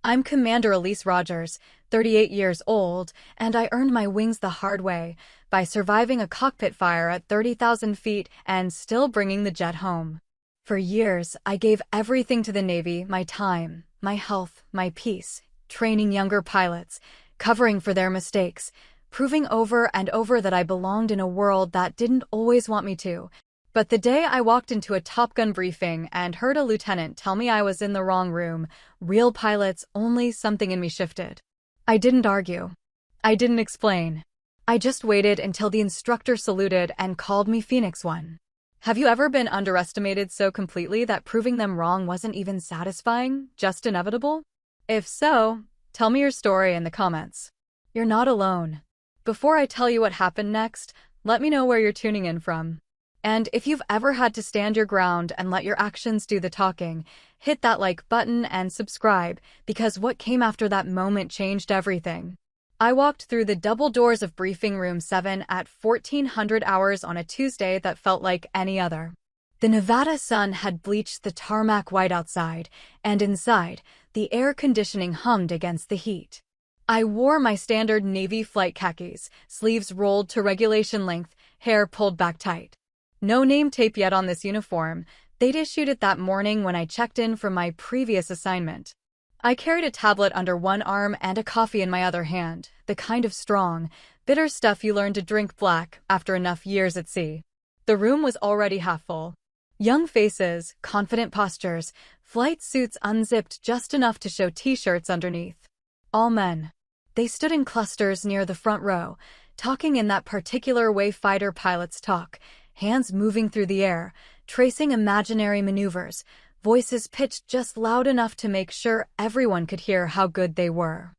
I'm Commander Elise Rogers, 38 years old, and I earned my wings the hard way by surviving a cockpit fire at 30,000 feet and still bringing the jet home. For years, I gave everything to the Navy, my time, my health, my peace, training younger pilots, covering for their mistakes, proving over and over that I belonged in a world that didn't always want me to. But the day I walked into a Top Gun briefing and heard a lieutenant tell me I was in the wrong room, real pilots, only something in me shifted. I didn't argue. I didn't explain. I just waited until the instructor saluted and called me Phoenix 1. Have you ever been underestimated so completely that proving them wrong wasn't even satisfying, just inevitable? If so, tell me your story in the comments. You're not alone. Before I tell you what happened next, let me know where you're tuning in from. And if you've ever had to stand your ground and let your actions do the talking, hit that like button and subscribe, because what came after that moment changed everything. I walked through the double doors of Briefing Room 7 at 1400 hours on a Tuesday that felt like any other. The Nevada sun had bleached the tarmac white outside, and inside, the air conditioning hummed against the heat. I wore my standard Navy flight khakis, sleeves rolled to regulation length, hair pulled back tight. No name tape yet on this uniform. They'd issued it that morning when I checked in from my previous assignment. I carried a tablet under one arm and a coffee in my other hand, the kind of strong, bitter stuff you learn to drink black after enough years at sea. The room was already half full. Young faces, confident postures, flight suits unzipped just enough to show t-shirts underneath. All men. They stood in clusters near the front row, talking in that particular way fighter pilots talk, hands moving through the air, tracing imaginary maneuvers, voices pitched just loud enough to make sure everyone could hear how good they were.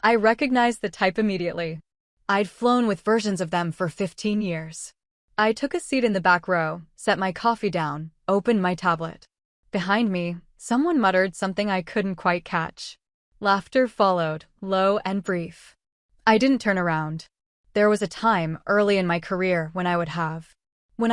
I recognized the type immediately. I'd flown with versions of them for 15 years. I took a seat in the back row, set my coffee down, opened my tablet. Behind me, someone muttered something I couldn't quite catch. Laughter followed, low and brief. I didn't turn around. There was a time, early in my career, when I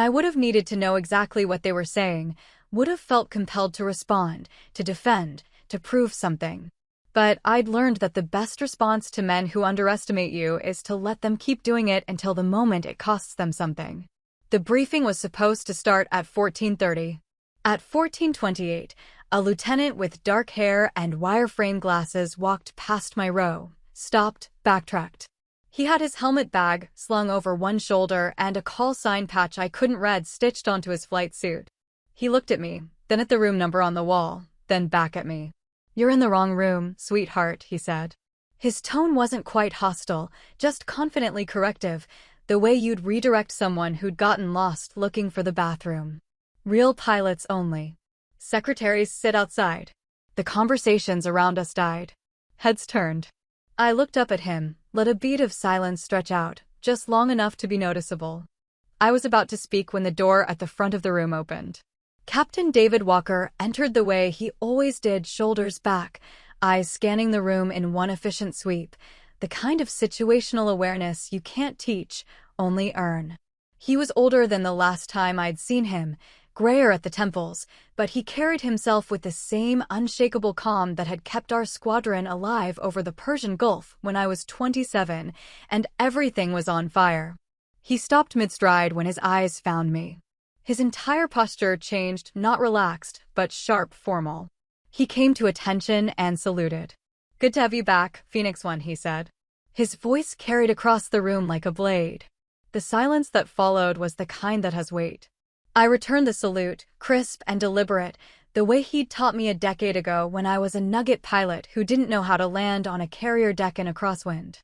would have needed to know exactly what they were saying, would have felt compelled to respond, to defend, to prove something. But I'd learned that the best response to men who underestimate you is to let them keep doing it until the moment it costs them something. The briefing was supposed to start at 14:30. At 14:28, a lieutenant with dark hair and wireframe glasses walked past my row, stopped, backtracked. He had his helmet bag slung over one shoulder and a call sign patch I couldn't read stitched onto his flight suit. He looked at me, then at the room number on the wall, then back at me. "You're in the wrong room, sweetheart," he said. His tone wasn't quite hostile, just confidently corrective, the way you'd redirect someone who'd gotten lost looking for the bathroom. Real pilots only. Secretaries sit outside. The conversations around us died. Heads turned. I looked up at him, let a bead of silence stretch out, just long enough to be noticeable. I was about to speak when the door at the front of the room opened. Captain David Walker entered the way he always did, shoulders back, eyes scanning the room in one efficient sweep, the kind of situational awareness you can't teach, only earn. He was older than the last time I'd seen him, grayer at the temples, but he carried himself with the same unshakable calm that had kept our squadron alive over the Persian Gulf when I was 27, and everything was on fire. He stopped mid-stride when his eyes found me. His entire posture changed, not relaxed, but sharp, formal. He came to attention and saluted. "Good to have you back, Phoenix 1, he said. His voice carried across the room like a blade. The silence that followed was the kind that has weight. I returned the salute, crisp and deliberate, the way he'd taught me a decade ago when I was a nugget pilot who didn't know how to land on a carrier deck in a crosswind.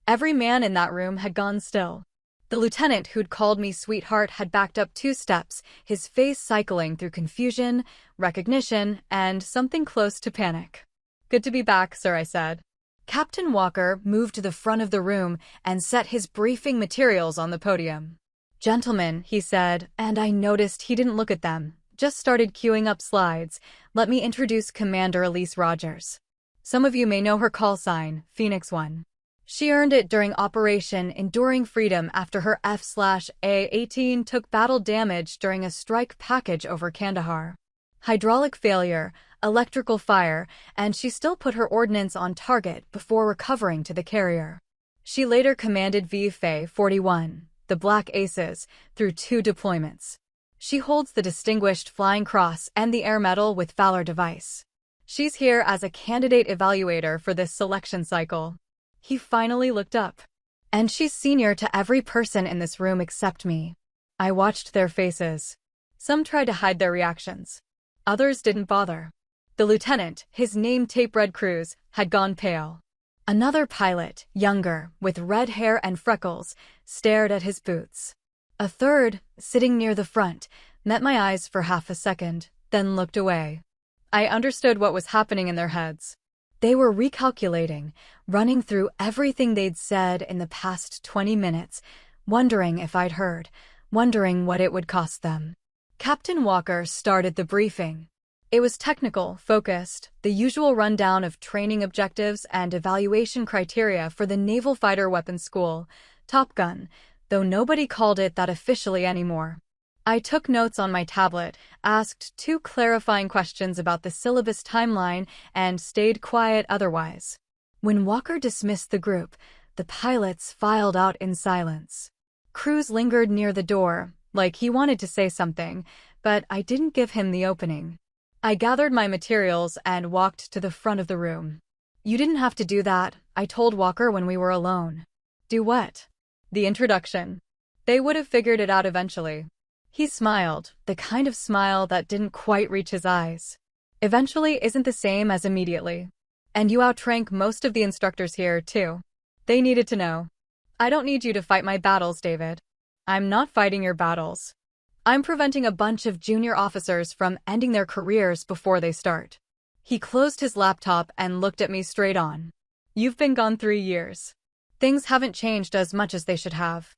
Every man in that room had gone still. The lieutenant who'd called me sweetheart had backed up 2 steps, his face cycling through confusion, recognition, and something close to panic. "Good to be back, sir," I said. Captain Walker moved to the front of the room and set his briefing materials on the podium. "Gentlemen," he said, and I noticed he didn't look at them, just started queuing up slides. "Let me introduce Commander Elise Rogers. Some of you may know her call sign, Phoenix 1. She earned it during Operation Enduring Freedom after her F/A-18 took battle damage during a strike package over Kandahar. Hydraulic failure, electrical fire, and she still put her ordnance on target before recovering to the carrier. She later commanded VFA 41, the Black Aces, through 2 deployments. She holds the Distinguished Flying Cross and the Air Medal with Valor device. She's here as a candidate evaluator for this selection cycle. He finally looked up. And she's senior to every person in this room except me. I watched their faces. Some tried to hide their reactions. Others didn't bother. The lieutenant, his name Tape Red Cruz, had gone pale. Another pilot, younger, with red hair and freckles, stared at his boots. A third, sitting near the front, met my eyes for half a second, then looked away. I understood what was happening in their heads. They were recalculating, running through everything they'd said in the past 20 minutes, wondering if I'd heard, wondering what it would cost them. Captain Walker started the briefing. It was technical, focused, the usual rundown of training objectives and evaluation criteria for the Naval Fighter Weapons School, Top Gun, though nobody called it that officially anymore. I took notes on my tablet, asked 2 clarifying questions about the syllabus timeline, and stayed quiet otherwise. When Walker dismissed the group, the pilots filed out in silence. Cruz lingered near the door, like he wanted to say something, but I didn't give him the opening. I gathered my materials and walked to the front of the room. "You didn't have to do that," I told Walker when we were alone. "Do what?" "The introduction. They would have figured it out eventually." He smiled, the kind of smile that didn't quite reach his eyes. "Eventually isn't the same as immediately. And you outrank most of the instructors here, too. They needed to know. I don't need you to fight my battles, David. I'm not fighting your battles. I'm preventing a bunch of junior officers from ending their careers before they start." He closed his laptop and looked at me straight on. "You've been gone 3 years. Things haven't changed as much as they should have."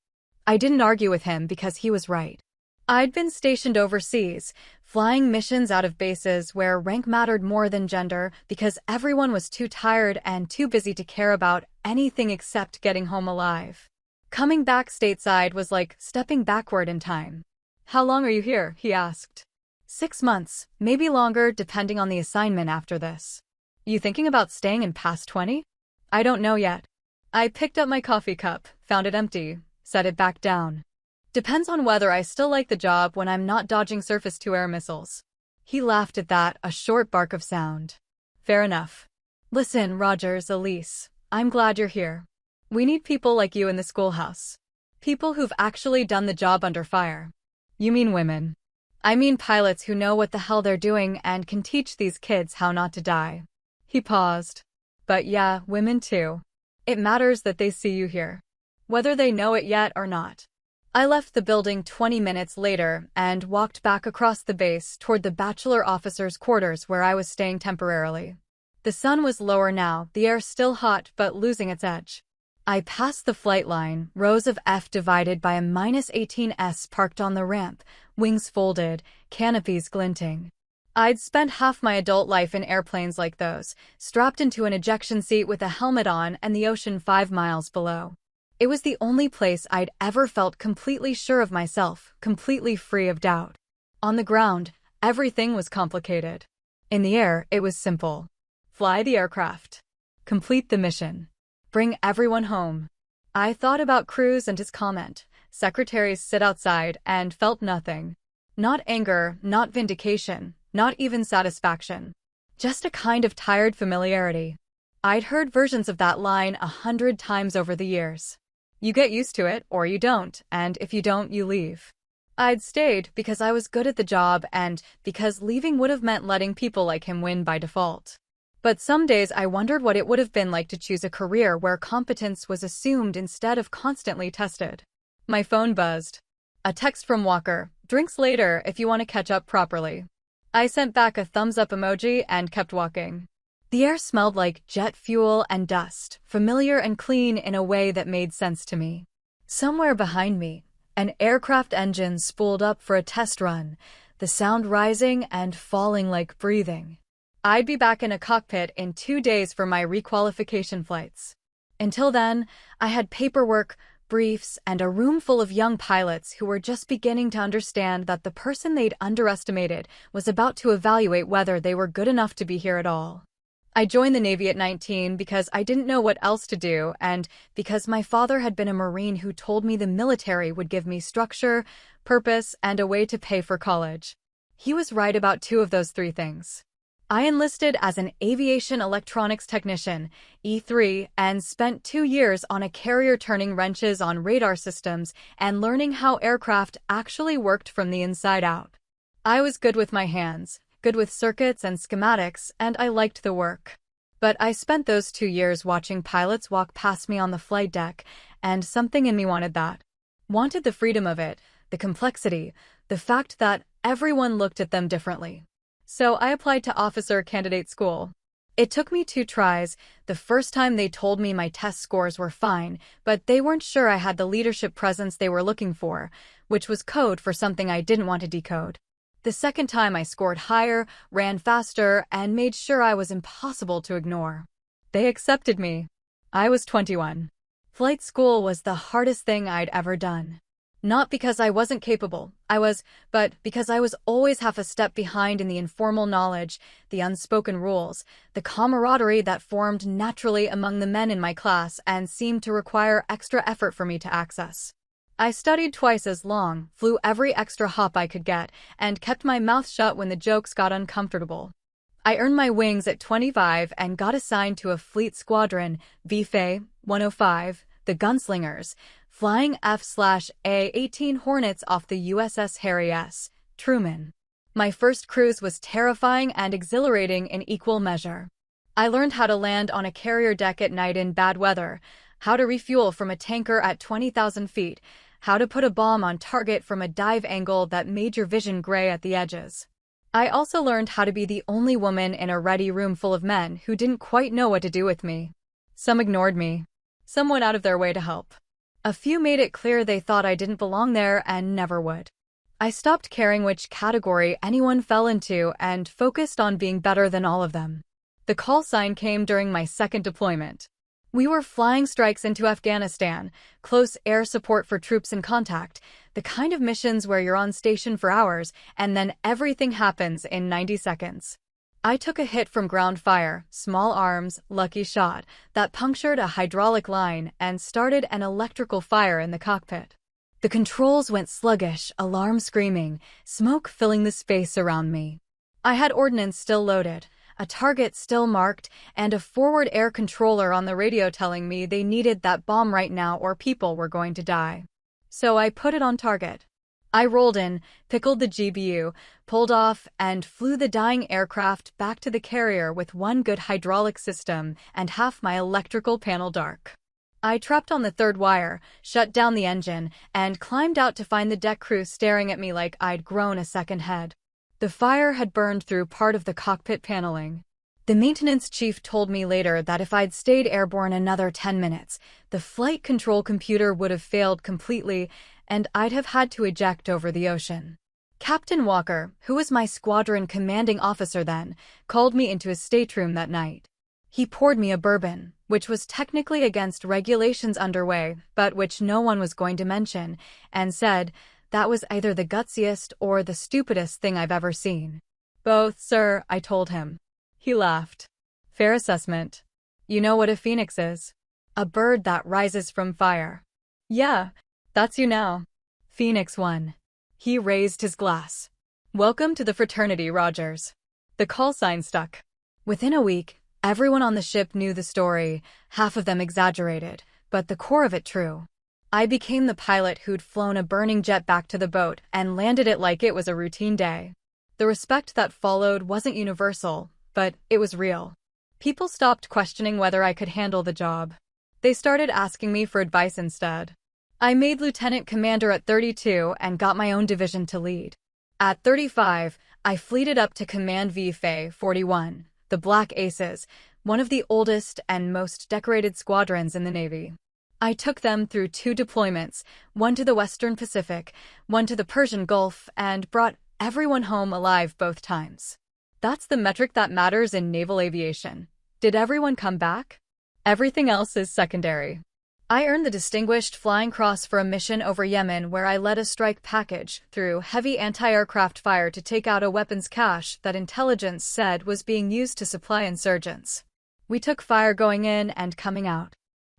I didn't argue with him because he was right. I'd been stationed overseas, flying missions out of bases where rank mattered more than gender because everyone was too tired and too busy to care about anything except getting home alive. Coming back stateside was like stepping backward in time. "How long are you here?" he asked. 6 months, maybe longer depending on the assignment after this. "You thinking about staying in past 20? "I don't know yet." I picked up my coffee cup, found it empty, set it back down. "Depends on whether I still like the job when I'm not dodging surface-to-air missiles." He laughed at that, a short bark of sound. "Fair enough. Listen, Rogers, Elise, I'm glad you're here. We need people like you in the schoolhouse. People who've actually done the job under fire." "You mean women?" "I mean pilots who know what the hell they're doing and can teach these kids how not to die." He paused. "But yeah, women too. It matters that they see you here. Whether they know it yet or not." I left the building 20 minutes later and walked back across the base toward the bachelor officers' quarters where I was staying temporarily. The sun was lower now, the air still hot but losing its edge. I passed the flight line, rows of F divided by a -18S parked on the ramp, wings folded, canopies glinting. I'd spent half my adult life in airplanes like those, strapped into an ejection seat with a helmet on and the ocean 5 miles below. It was the only place I'd ever felt completely sure of myself, completely free of doubt. On the ground, everything was complicated. In the air, it was simple. Fly the aircraft. Complete the mission. Bring everyone home. I thought about Cruz and his comment, "Secretaries sit outside," and felt nothing. Not anger, not vindication, not even satisfaction. Just a kind of tired familiarity. I'd heard versions of that line 100 times over the years. You get used to it, or you don't, and if you don't, you leave. I'd stayed because I was good at the job and because leaving would have meant letting people like him win by default. But some days I wondered what it would have been like to choose a career where competence was assumed instead of constantly tested. My phone buzzed. A text from Walker, "Drinks later if you want to catch up properly." I sent back a thumbs-up emoji and kept walking. The air smelled like jet fuel and dust, familiar and clean in a way that made sense to me. Somewhere behind me, an aircraft engine spooled up for a test run, the sound rising and falling like breathing. I'd be back in a cockpit in 2 days for my requalification flights. Until then, I had paperwork, briefs, and a room full of young pilots who were just beginning to understand that the person they'd underestimated was about to evaluate whether they were good enough to be here at all. I joined the Navy at 19 because I didn't know what else to do, and because my father had been a Marine who told me the military would give me structure, purpose, and a way to pay for college. He was right about two of those three things. I enlisted as an aviation electronics technician, E3, and spent 2 years on a carrier turning wrenches on radar systems and learning how aircraft actually worked from the inside out. I was good with my hands, good with circuits and schematics, and I liked the work. But I spent those 2 years watching pilots walk past me on the flight deck, and something in me wanted that. Wanted the freedom of it, the complexity, the fact that everyone looked at them differently. So I applied to officer candidate school. It took me 2 tries. The first time they told me my test scores were fine, but they weren't sure I had the leadership presence they were looking for, which was code for something I didn't want to decode. The second time I scored higher, ran faster, and made sure I was impossible to ignore. They accepted me. I was 21. Flight school was the hardest thing I'd ever done. Not because I wasn't capable, but because I was always half a step behind in the informal knowledge, the unspoken rules, the camaraderie that formed naturally among the men in my class and seemed to require extra effort for me to access. I studied twice as long, flew every extra hop I could get, and kept my mouth shut when the jokes got uncomfortable. I earned my wings at 25 and got assigned to a fleet squadron, VFA 105, the Gunslingers, flying F/A-18 Hornets off the USS Harry S. Truman. My first cruise was terrifying and exhilarating in equal measure. I learned how to land on a carrier deck at night in bad weather, how to refuel from a tanker at 20,000 feet, how to put a bomb on target from a dive angle that made your vision gray at the edges. I also learned how to be the only woman in a ready room full of men who didn't quite know what to do with me. Some ignored me. Some went out of their way to help. A few made it clear they thought I didn't belong there and never would. I stopped caring which category anyone fell into and focused on being better than all of them. The call sign came during my second deployment. We were flying strikes into Afghanistan, close air support for troops in contact, the kind of missions where you're on station for hours and then everything happens in 90 seconds. I took a hit from ground fire, small arms, lucky shot, that punctured a hydraulic line and started an electrical fire in the cockpit. The controls went sluggish, alarm screaming, smoke filling the space around me. I had ordnance still loaded, a target still marked, and a forward air controller on the radio telling me they needed that bomb right now or people were going to die. So I put it on target. I rolled in, pickled the GBU, pulled off, and flew the dying aircraft back to the carrier with one good hydraulic system and half my electrical panel dark. I trapped on the third wire, shut down the engine, and climbed out to find the deck crew staring at me like I'd grown a second head. The fire had burned through part of the cockpit paneling. The maintenance chief told me later that if I'd stayed airborne another 10 minutes, the flight control computer would have failed completely and I'd have had to eject over the ocean. Captain Walker, who was my squadron commanding officer then, called me into his stateroom that night. He poured me a bourbon, which was technically against regulations underway, but which no one was going to mention, and said, "That was either the gutsiest or the stupidest thing I've ever seen." "Both, sir," I told him. He laughed. "Fair assessment. You know what a phoenix is? A bird that rises from fire." "Yeah, that's you now." Phoenix 1. He raised his glass. "Welcome to the fraternity, Rogers." The call sign stuck. Within a week, everyone on the ship knew the story, half of them exaggerated, but the core of it true. I became the pilot who'd flown a burning jet back to the boat and landed it like it was a routine day. The respect that followed wasn't universal, but it was real. People stopped questioning whether I could handle the job. They started asking me for advice instead. I made lieutenant commander at 32 and got my own division to lead. At 35, I fleeted up to command VFA 41, the Black Aces, one of the oldest and most decorated squadrons in the Navy. I took them through 2 deployments, one to the Western Pacific, one to the Persian Gulf, and brought everyone home alive both times. That's the metric that matters in naval aviation. Did everyone come back? Everything else is secondary. I earned the Distinguished Flying Cross for a mission over Yemen where I led a strike package through heavy anti-aircraft fire to take out a weapons cache that intelligence said was being used to supply insurgents. We took fire going in and coming out.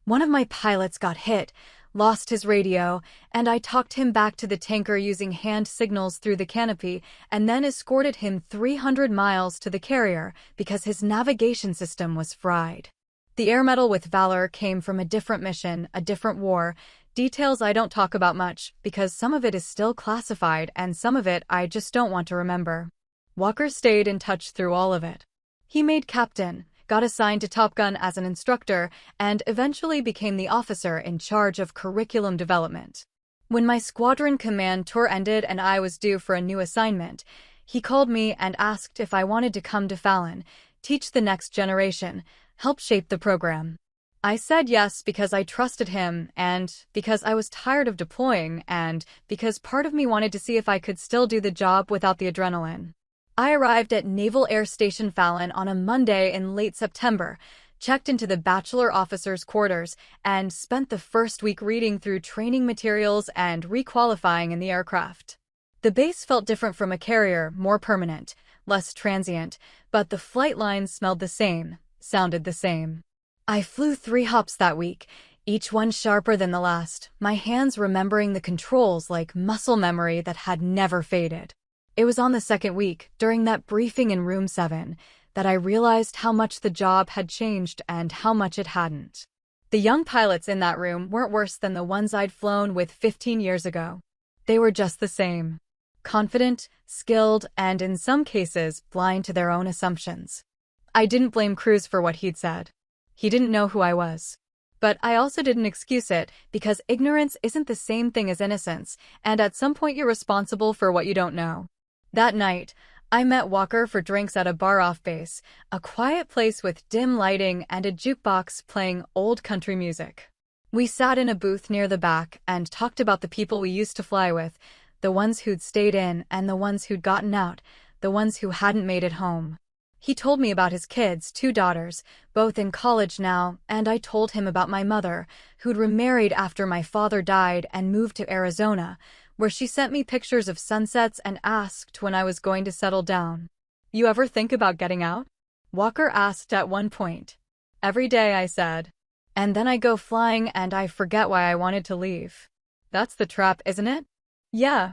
One of my pilots got hit, lost his radio, and I talked him back to the tanker using hand signals through the canopy and then escorted him 300 miles to the carrier because his navigation system was fried. The Air Medal with Valor came from a different mission, a different war, details I don't talk about much because some of it is still classified and some of it I just don't want to remember. Walker stayed in touch through all of it. He made captain, got assigned to Top Gun as an instructor, and eventually became the officer in charge of curriculum development. When my squadron command tour ended and I was due for a new assignment, he called me and asked if I wanted to come to Fallon, teach the next generation, help shape the program. I said yes because I trusted him and because I was tired of deploying and because part of me wanted to see if I could still do the job without the adrenaline. I arrived at Naval Air Station Fallon on a Monday in late September, checked into the bachelor officers' quarters, and spent the first week reading through training materials and requalifying in the aircraft. The base felt different from a carrier, more permanent, less transient, but the flight lines smelled the same, sounded the same. I flew 3 hops that week, each one sharper than the last, my hands remembering the controls like muscle memory that had never faded. It was on the second week, during that briefing in Room 7, that I realized how much the job had changed and how much it hadn't. The young pilots in that room weren't worse than the ones I'd flown with 15 years ago. They were just the same. Confident, skilled, and in some cases, blind to their own assumptions. I didn't blame Cruz for what he'd said. He didn't know who I was. But I also didn't excuse it, because ignorance isn't the same thing as innocence, and at some point you're responsible for what you don't know. That night, I met Walker for drinks at a bar off base, a quiet place with dim lighting and a jukebox playing old country music. We sat in a booth near the back and talked about the people we used to fly with, the ones who'd stayed in and the ones who'd gotten out, the ones who hadn't made it home. He told me about his kids, 2 daughters, both in college now, and I told him about my mother, who'd remarried after my father died and moved to Arizona, where she sent me pictures of sunsets and asked when I was going to settle down. "You ever think about getting out?" Walker asked at one point. "Every day," I said. "And then I go flying and I forget why I wanted to leave." "That's the trap, isn't it?" "Yeah."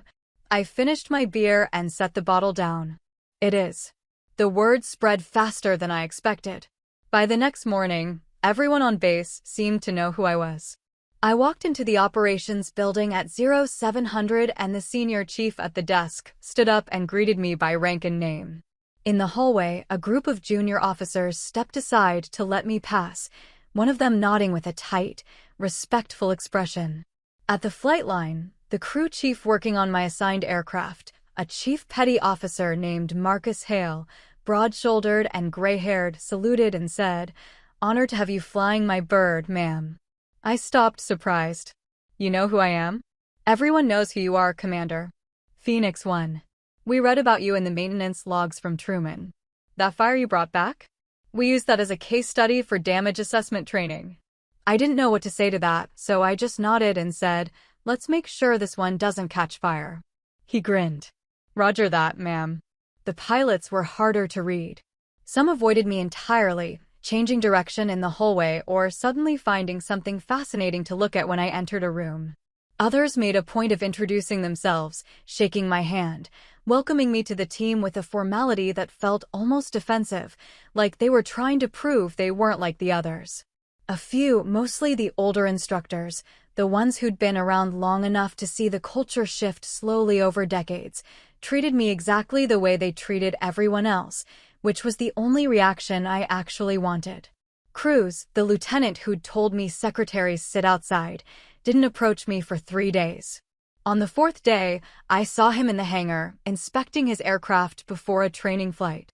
I finished my beer and set the bottle down. "It is." The word spread faster than I expected. By the next morning, everyone on base seemed to know who I was. I walked into the operations building at 0700 and the senior chief at the desk stood up and greeted me by rank and name. In the hallway, a group of junior officers stepped aside to let me pass, one of them nodding with a tight, respectful expression. At the flight line, the crew chief working on my assigned aircraft, a chief petty officer named Marcus Hale, broad-shouldered and gray-haired, saluted and said, "Honored to have you flying my bird, ma'am." I stopped, surprised. "You know who I am?" "Everyone knows who you are, Commander." "Phoenix 1. We read about you in the maintenance logs from Truman." "That fire you brought back?" "We used that as a case study for damage assessment training." I didn't know what to say to that, so I just nodded and said, "Let's make sure this one doesn't catch fire." He grinned. "Roger that, ma'am." The pilots were harder to read. Some avoided me entirely, changing direction in the hallway or suddenly finding something fascinating to look at when I entered a room. Others made a point of introducing themselves, shaking my hand, welcoming me to the team with a formality that felt almost defensive, like they were trying to prove they weren't like the others. A few, mostly the older instructors, the ones who'd been around long enough to see the culture shift slowly over decades, treated me exactly the way they treated everyone else, which was the only reaction I actually wanted. Cruz, the lieutenant who'd told me secretaries sit outside, didn't approach me for 3 days. On the 4th day, I saw him in the hangar, inspecting his aircraft before a training flight.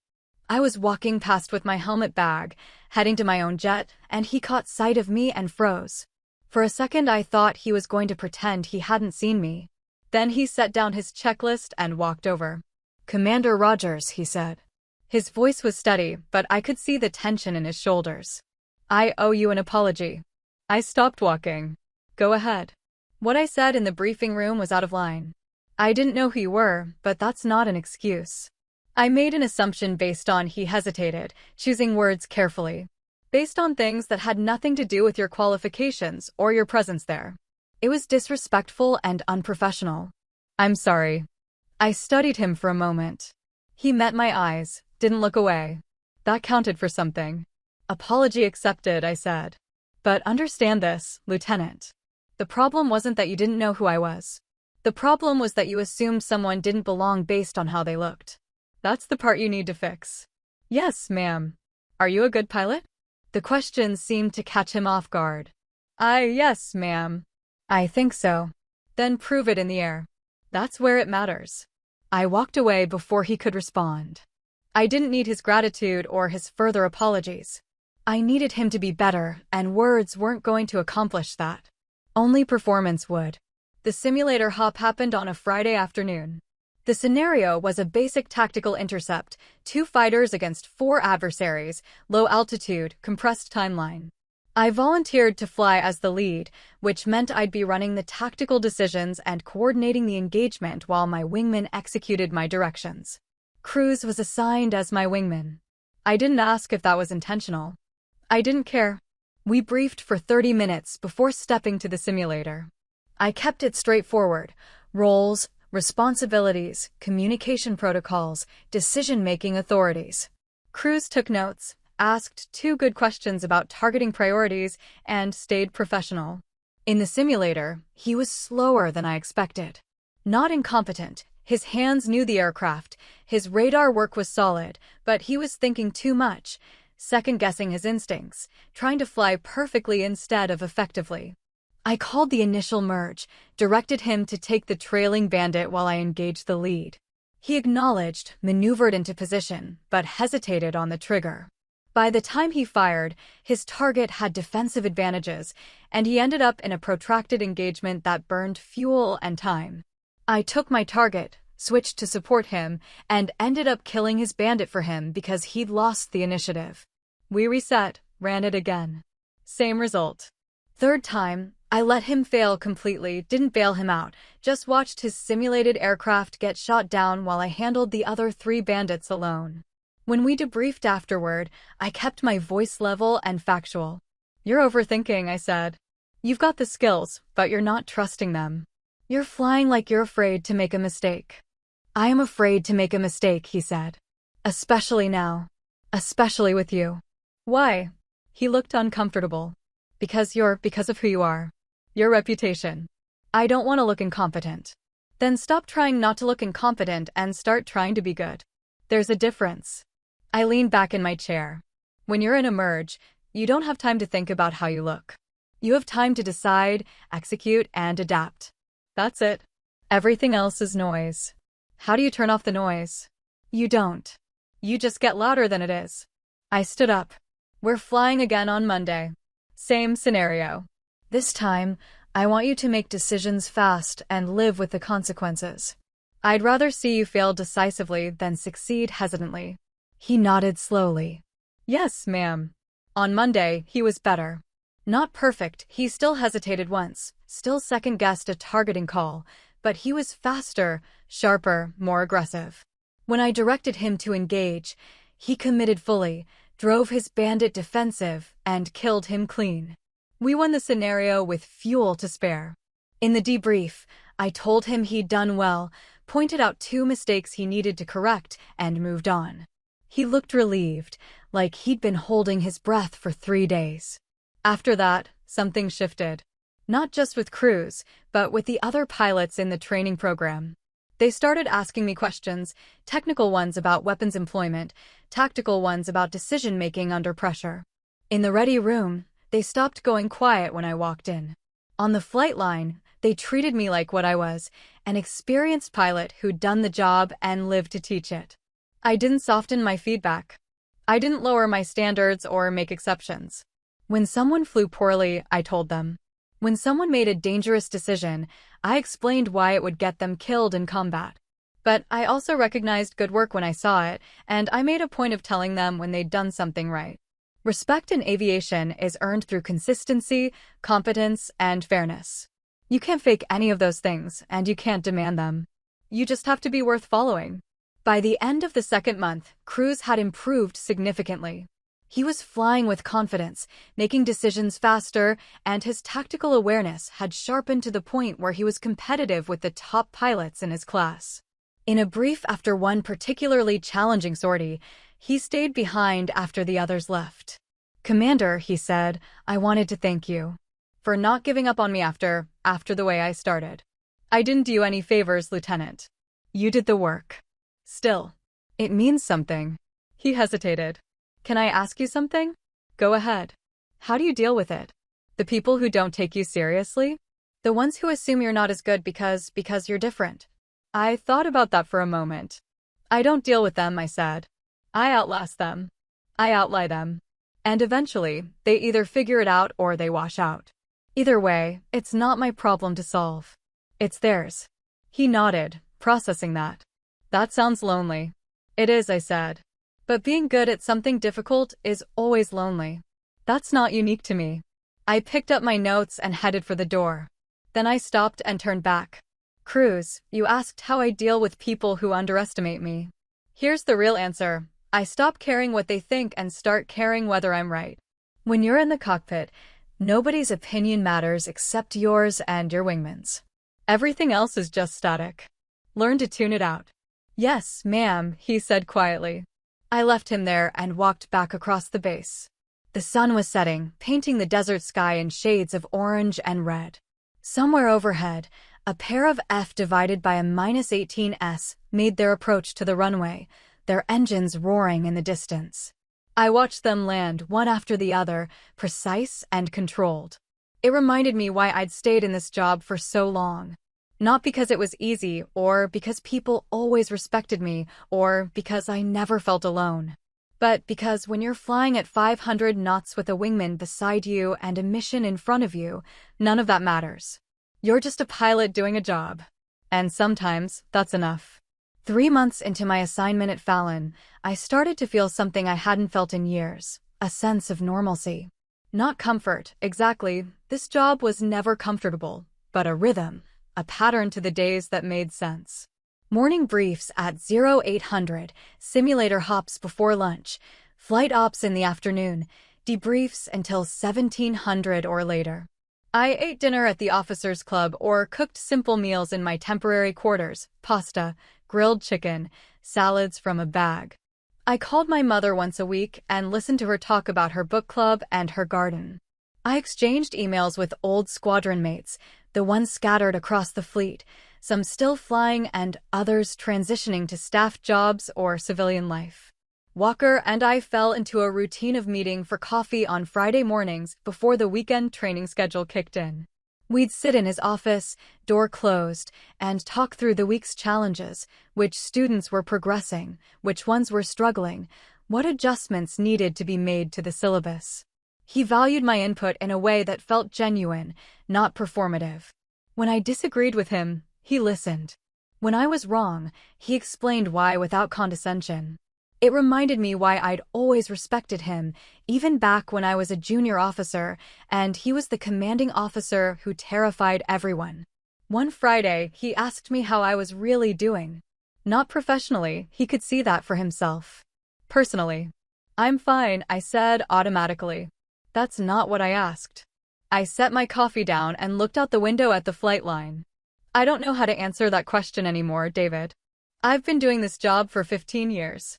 I was walking past with my helmet bag, heading to my own jet, and he caught sight of me and froze. For a second I thought he was going to pretend he hadn't seen me. Then he set down his checklist and walked over. "Commander Rogers," he said. His voice was steady, but I could see the tension in his shoulders. "I owe you an apology." I stopped walking. Go ahead. What I said in the briefing room was out of line. I didn't know who you were, but that's not an excuse. I made an assumption based on he hesitated, choosing words carefully. Based on things that had nothing to do with your qualifications or your presence there. It was disrespectful and unprofessional. I'm sorry. I studied him for a moment. He met my eyes, didn't look away. That counted for something. Apology accepted, I said. But understand this, Lieutenant. The problem wasn't that you didn't know who I was. The problem was that you assumed someone didn't belong based on how they looked. That's the part you need to fix. Yes, ma'am. Are you a good pilot? The question seemed to catch him off guard. Yes, ma'am. I think so. Then prove it in the air. That's where it matters. I walked away before he could respond. I didn't need his gratitude or his further apologies. I needed him to be better, and words weren't going to accomplish that. Only performance would. The simulator hop happened on a Friday afternoon. The scenario was a basic tactical intercept, 2 fighters against 4 adversaries, low altitude, compressed timeline. I volunteered to fly as the lead, which meant I'd be running the tactical decisions and coordinating the engagement while my wingman executed my directions. Cruz was assigned as my wingman. I didn't ask if that was intentional. I didn't care. We briefed for 30 minutes before stepping to the simulator. I kept it straightforward. Roles, responsibilities, communication protocols, decision-making authorities. Cruz took notes, asked 2 good questions about targeting priorities, and stayed professional. In the simulator, he was slower than I expected. Not incompetent. His hands knew the aircraft. His radar work was solid, but he was thinking too much, second-guessing his instincts, trying to fly perfectly instead of effectively. I called the initial merge, directed him to take the trailing bandit while I engaged the lead. He acknowledged, maneuvered into position, but hesitated on the trigger. By the time he fired, his target had defensive advantages, and he ended up in a protracted engagement that burned fuel and time. I took my target, switched to support him, and ended up killing his bandit for him because he'd lost the initiative. We reset, ran it again. Same result. Third time, I let him fail completely, didn't bail him out, just watched his simulated aircraft get shot down while I handled the other 3 bandits alone. When we debriefed afterward, I kept my voice level and factual. You're overthinking, I said. You've got the skills, but you're not trusting them. You're flying like you're afraid to make a mistake. I am afraid to make a mistake, he said. Especially now. Especially with you. Why? He looked uncomfortable. Because of who you are. Your reputation. I don't want to look incompetent. Then stop trying not to look incompetent and start trying to be good. There's a difference. I leaned back in my chair. When you're in a merge, you don't have time to think about how you look. You have time to decide, execute, and adapt. That's it. Everything else is noise. How do you turn off the noise? You don't. You just get louder than it is. I stood up. We're flying again on Monday. Same scenario. This time, I want you to make decisions fast and live with the consequences. I'd rather see you fail decisively than succeed hesitantly. He nodded slowly. Yes, ma'am. On Monday, he was better. Not perfect, he still hesitated once, still second-guessed a targeting call, but he was faster, sharper, more aggressive. When I directed him to engage, he committed fully, drove his bandit defensive, and killed him clean. We won the scenario with fuel to spare. In the debrief, I told him he'd done well, pointed out 2 mistakes he needed to correct, and moved on. He looked relieved, like he'd been holding his breath for 3 days. After that, something shifted. Not just with Cruz, but with the other pilots in the training program. They started asking me questions, technical ones about weapons employment, tactical ones about decision-making under pressure. In the ready room, they stopped going quiet when I walked in. On the flight line, they treated me like what I was, an experienced pilot who'd done the job and lived to teach it. I didn't soften my feedback. I didn't lower my standards or make exceptions. When someone flew poorly, I told them. When someone made a dangerous decision, I explained why it would get them killed in combat. But I also recognized good work when I saw it, and I made a point of telling them when they'd done something right. Respect in aviation is earned through consistency, competence, and fairness. You can't fake any of those things, and you can't demand them. You just have to be worth following. By the end of the second month, Cruz had improved significantly. He was flying with confidence, making decisions faster, and his tactical awareness had sharpened to the point where he was competitive with the top pilots in his class. In a brief after one particularly challenging sortie, he stayed behind after the others left. "Commander," he said, "I wanted to thank you for not giving up on me after the way I started. I didn't do you any favors, Lieutenant. You did the work. Still, it means something." He hesitated. "Can I ask you something?" "Go ahead." "How do you deal with it? The people who don't take you seriously? The ones who assume you're not as good because you're different?" I thought about that for a moment. "I don't deal with them," I said. "I outlast them. I outlie them. And eventually, they either figure it out or they wash out. Either way, it's not my problem to solve. It's theirs." He nodded, processing that. "That sounds lonely." "It is," I said. "But being good at something difficult is always lonely. That's not unique to me." I picked up my notes and headed for the door. Then I stopped and turned back. "Cruz, you asked how I deal with people who underestimate me. Here's the real answer. I stop caring what they think and start caring whether I'm right. When you're in the cockpit, nobody's opinion matters except yours and your wingman's. Everything else is just static. Learn to tune it out." "Yes, ma'am," he said quietly. I left him there and walked back across the base. The sun was setting, painting the desert sky in shades of orange and red. Somewhere overhead, a pair of F divided by a -18s made their approach to the runway, their engines roaring in the distance. I watched them land one after the other, precise and controlled. It reminded me why I'd stayed in this job for so long. Not because it was easy, or because people always respected me, or because I never felt alone. But because when you're flying at 500 knots with a wingman beside you and a mission in front of you, none of that matters. You're just a pilot doing a job. And sometimes, that's enough. 3 months into my assignment at Fallon, I started to feel something I hadn't felt in years, a sense of normalcy. Not comfort, exactly. This job was never comfortable, but a rhythm, a pattern to the days that made sense. Morning briefs at 0800, simulator hops before lunch, flight ops in the afternoon, debriefs until 1700 or later. I ate dinner at the officers' club or cooked simple meals in my temporary quarters, pasta, grilled chicken, salads from a bag. I called my mother once a week and listened to her talk about her book club and her garden. I exchanged emails with old squadron mates, the ones scattered across the fleet, some still flying and others transitioning to staff jobs or civilian life. Walker and I fell into a routine of meeting for coffee on Friday mornings before the weekend training schedule kicked in. We'd sit in his office, door closed, and talk through the week's challenges, which students were progressing, which ones were struggling, what adjustments needed to be made to the syllabus. He valued my input in a way that felt genuine, not performative. When I disagreed with him, he listened. When I was wrong, he explained why without condescension. It reminded me why I'd always respected him, even back when I was a junior officer, and he was the commanding officer who terrified everyone. One Friday, he asked me how I was really doing. Not professionally, he could see that for himself. Personally, "I'm fine," I said automatically. That's not what I asked. I set my coffee down and looked out the window at the flight line. "I don't know how to answer that question anymore, David. I've been doing this job for 15 years.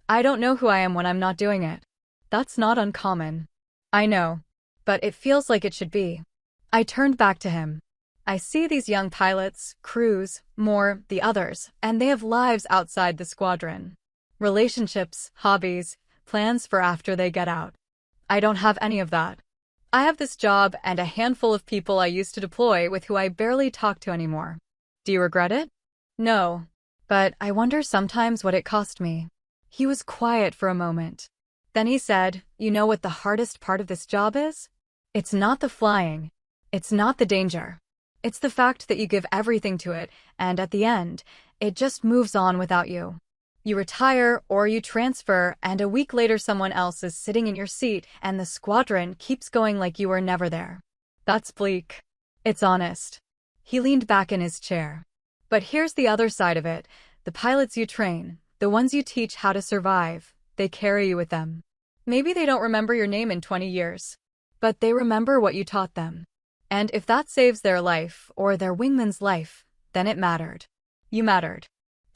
I don't know who I am when I'm not doing it. That's not uncommon. I know. But it feels like it should be." I turned back to him. "I see these young pilots, crews, more, the others, and they have lives outside the squadron. Relationships, hobbies, plans for after they get out. I don't have any of that. I have this job and a handful of people I used to deploy with who I barely talk to anymore. Do you regret it?" "No. But I wonder sometimes what it cost me." He was quiet for a moment. Then he said, "You know what the hardest part of this job is? It's not the flying. It's not the danger. It's the fact that you give everything to it, and at the end, it just moves on without you. You retire or you transfer, and a week later someone else is sitting in your seat and the squadron keeps going like you were never there. That's bleak. It's honest. He leaned back in his chair. But here's the other side of it. The pilots you train, the ones you teach how to survive, they carry you with them. Maybe they don't remember your name in 20 years, but they remember what you taught them. And if that saves their life or their wingman's life, then it mattered. You mattered.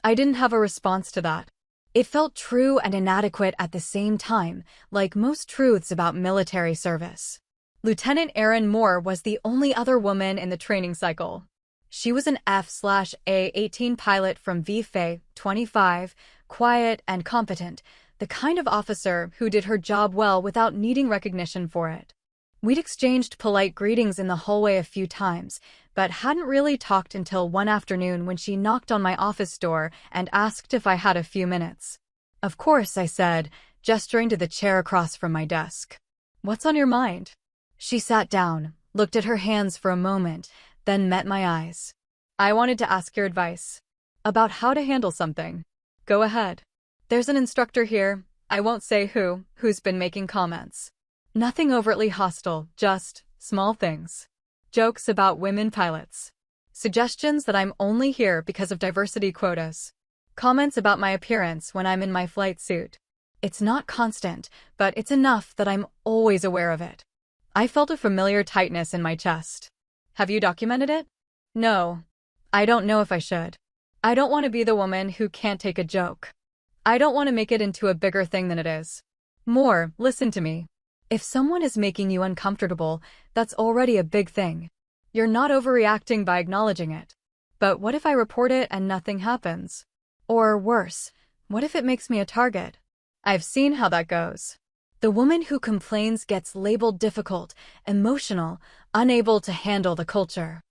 I didn't have a response to that. It felt true and inadequate at the same time, like most truths about military service. Lieutenant Erin Moore was the only other woman in the training cycle. She was an F/A-18 pilot from VFA, 25, quiet and competent, the kind of officer who did her job well without needing recognition for it. We'd exchanged polite greetings in the hallway a few times, but hadn't really talked until one afternoon when she knocked on my office door and asked if I had a few minutes. Of course, I said, gesturing to the chair across from my desk. What's on your mind? She sat down, looked at her hands for a moment, then met my eyes. I wanted to ask your advice. About how to handle something. Go ahead. There's an instructor here, I won't say who's been making comments. Nothing overtly hostile, just small things. Jokes about women pilots. Suggestions that I'm only here because of diversity quotas. Comments about my appearance when I'm in my flight suit. It's not constant, but it's enough that I'm always aware of it. I felt a familiar tightness in my chest. Have you documented it? No. I don't know if I should. I don't want to be the woman who can't take a joke. I don't want to make it into a bigger thing than it is. More, listen to me. If someone is making you uncomfortable, that's already a big thing. You're not overreacting by acknowledging it. But what if I report it and nothing happens? Or worse, what if it makes me a target? I've seen how that goes. The woman who complains gets labeled difficult, emotional, unable to handle the culture.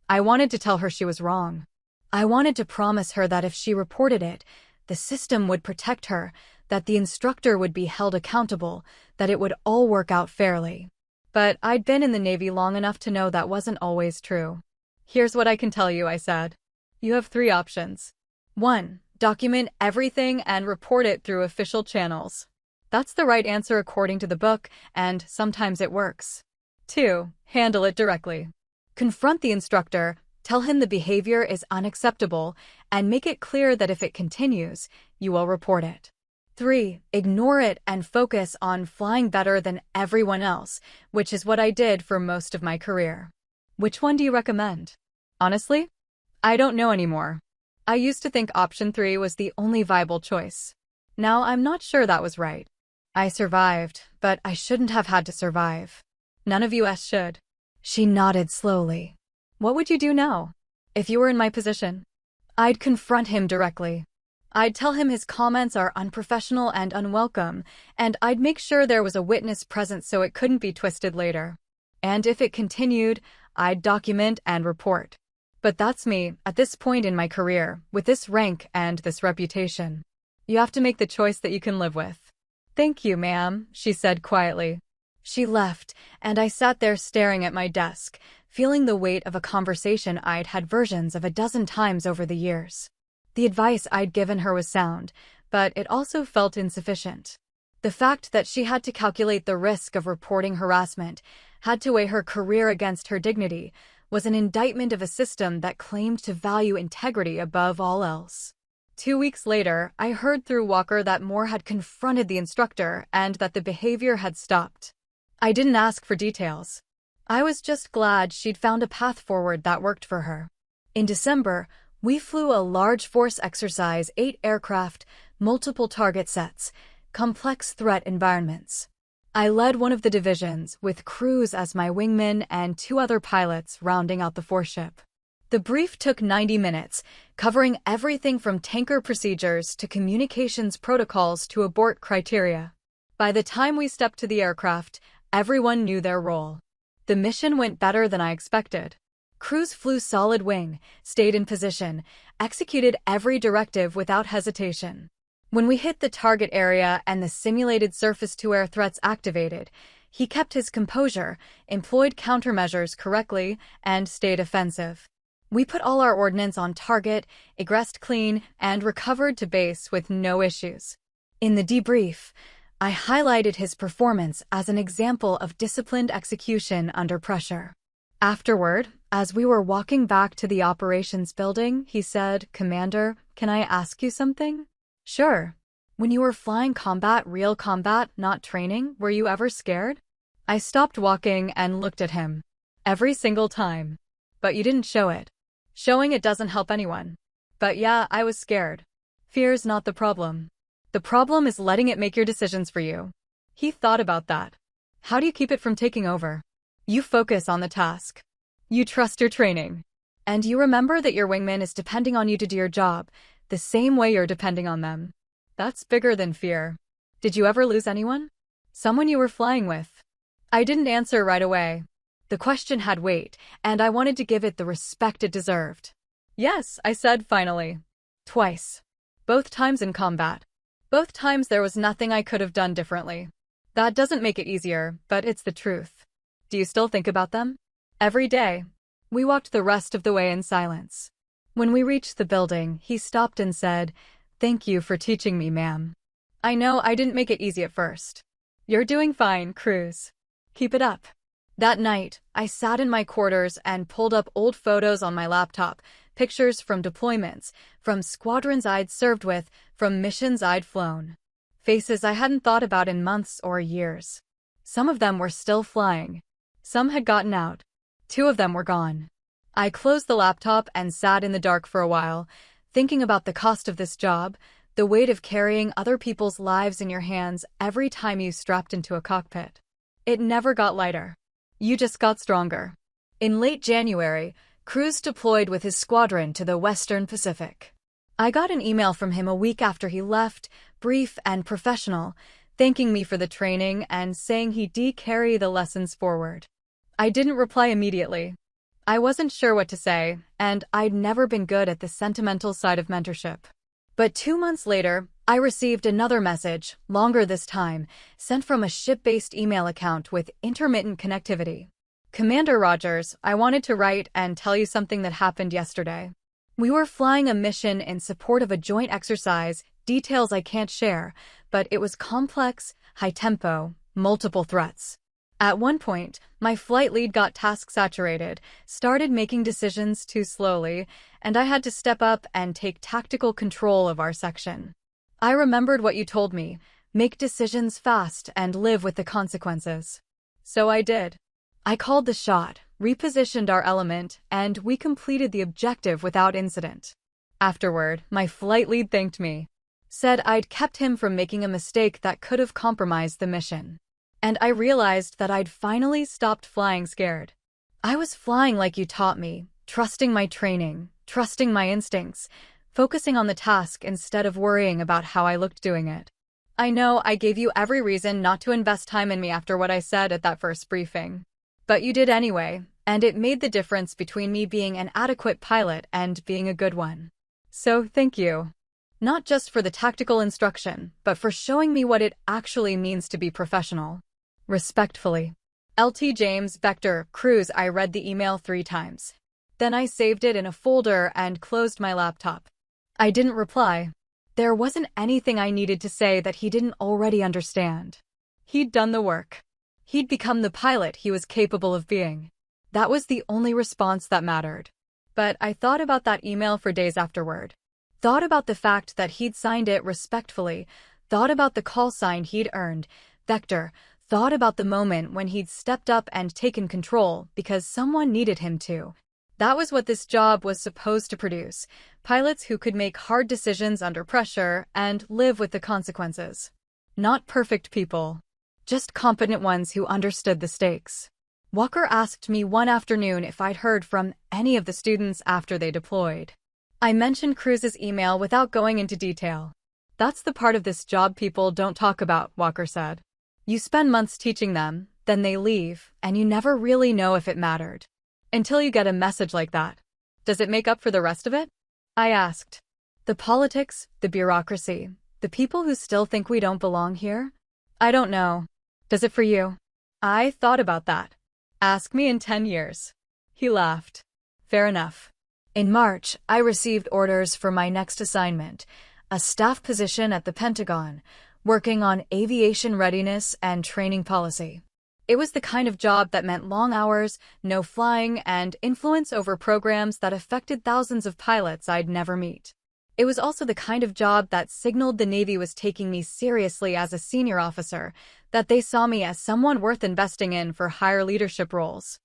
I wanted to tell her she was wrong. I wanted to promise her that if she reported it, the system would protect her, that the instructor would be held accountable, that it would all work out fairly. But I'd been in the Navy long enough to know that wasn't always true. Here's what I can tell you, I said. You have 3 options. 1. Document everything and report it through official channels. That's the right answer according to the book, and sometimes it works. 2. Handle it directly. Confront the instructor, tell him the behavior is unacceptable, and make it clear that if it continues, you will report it. 3. Ignore it and focus on flying better than everyone else, which is what I did for most of my career. Which one do you recommend? Honestly, I don't know anymore. I used to think option 3 was the only viable choice. Now I'm not sure that was right. I survived, but I shouldn't have had to survive. None of us should. She nodded slowly. What would you do now? If you were in my position? I'd confront him directly. I'd tell him his comments are unprofessional and unwelcome, and I'd make sure there was a witness present so it couldn't be twisted later. And if it continued, I'd document and report. But that's me, at this point in my career, with this rank and this reputation. You have to make the choice that you can live with. Thank you, ma'am, she said quietly. She left, and I sat there staring at my desk, feeling the weight of a conversation I'd had versions of a dozen times over the years. The advice I'd given her was sound, but it also felt insufficient. The fact that she had to calculate the risk of reporting harassment, had to weigh her career against her dignity, was an indictment of a system that claimed to value integrity above all else. 2 weeks later, I heard through Walker that Moore had confronted the instructor and that the behavior had stopped. I didn't ask for details. I was just glad she'd found a path forward that worked for her. In December, we flew a large force exercise, 8 aircraft, multiple target sets, complex threat environments. I led one of the divisions, with Cruz as my wingman and 2 other pilots rounding out the foreship. The brief took 90 minutes, covering everything from tanker procedures to communications protocols to abort criteria. By the time we stepped to the aircraft, everyone knew their role. The mission went better than I expected. Cruz flew solid wing, stayed in position, executed every directive without hesitation. When we hit the target area and the simulated surface-to-air threats activated, he kept his composure, employed countermeasures correctly, and stayed offensive. We put all our ordnance on target, egressed clean, and recovered to base with no issues. In the debrief, I highlighted his performance as an example of disciplined execution under pressure. Afterward, as we were walking back to the operations building, he said, "Commander, can I ask you something?" "Sure." "When you were flying combat, real combat, not training, were you ever scared?" I stopped walking and looked at him. "Every single time. But you didn't show it. Showing it doesn't help anyone. But yeah, I was scared. Fear's not the problem. The problem is letting it make your decisions for you." He thought about that. "How do you keep it from taking over?" "You focus on the task. You trust your training. And you remember that your wingman is depending on you to do your job, the same way you're depending on them. That's bigger than fear." "Did you ever lose anyone?" "Someone you were flying with." I didn't answer right away. The question had weight, and I wanted to give it the respect it deserved. "Yes," I said finally. "Twice. Both times in combat. Both times there was nothing I could have done differently." That doesn't make it easier, but it's the truth. "Do you still think about them?" "Every day." We walked the rest of the way in silence. When we reached the building, he stopped and said, "Thank you for teaching me, ma'am. I know I didn't make it easy at first." "You're doing fine, Cruz. Keep it up." That night, I sat in my quarters and pulled up old photos on my laptop, pictures from deployments, from squadrons I'd served with, from missions I'd flown. Faces I hadn't thought about in months or years. Some of them were still flying. Some had gotten out. 2 of them were gone. I closed the laptop and sat in the dark for a while, thinking about the cost of this job, the weight of carrying other people's lives in your hands every time you strapped into a cockpit. It never got lighter. You just got stronger. In late January, Cruz deployed with his squadron to the Western Pacific. I got an email from him a week after he left, brief and professional, thanking me for the training and saying he'd carry the lessons forward. I didn't reply immediately. I wasn't sure what to say, and I'd never been good at the sentimental side of mentorship. But 2 months later, I received another message, longer this time, sent from a ship-based email account with intermittent connectivity. "Commander Rogers, I wanted to write and tell you something that happened yesterday. We were flying a mission in support of a joint exercise, details I can't share, but it was complex, high-tempo, multiple threats. At one point, my flight lead got task-saturated, started making decisions too slowly, and I had to step up and take tactical control of our section. I remembered what you told me, make decisions fast and live with the consequences. So I did. I called the shot, repositioned our element, and we completed the objective without incident. Afterward, my flight lead thanked me. Said I'd kept him from making a mistake that could have compromised the mission. And I realized that I'd finally stopped flying scared. I was flying like you taught me, trusting my training, trusting my instincts, focusing on the task instead of worrying about how I looked doing it. I know I gave you every reason not to invest time in me after what I said at that first briefing. But you did anyway, and it made the difference between me being an adequate pilot and being a good one. So thank you. Not just for the tactical instruction, but for showing me what it actually means to be professional. Respectfully. LT James Vector Cruz. I read the email 3 times. Then I saved it in a folder and closed my laptop. I didn't reply. There wasn't anything I needed to say that he didn't already understand. He'd done the work. He'd become the pilot he was capable of being. That was the only response that mattered. But I thought about that email for days afterward. Thought about the fact that he'd signed it respectfully, thought about the call sign he'd earned, Vector, thought about the moment when he'd stepped up and taken control because someone needed him to. That was what this job was supposed to produce, pilots who could make hard decisions under pressure and live with the consequences. Not perfect people, just competent ones who understood the stakes. Walker asked me one afternoon if I'd heard from any of the students after they deployed. I mentioned Cruz's email without going into detail. "That's the part of this job people don't talk about," Walker said. "You spend months teaching them, then they leave, and you never really know if it mattered. Until you get a message like that. Does it make up for the rest of it?" I asked. "The politics, the bureaucracy, the people who still think we don't belong here? I don't know. Does it for you?" I thought about that. Ask me in 10 years. He laughed. "Fair enough. In March, I received orders for my next assignment, a staff position at the Pentagon, working on aviation readiness and training policy. It was the kind of job that meant long hours, no flying, and influence over programs that affected thousands of pilots I'd never meet. It was also the kind of job that signaled the Navy was taking me seriously as a senior officer, that they saw me as someone worth investing in for higher leadership roles.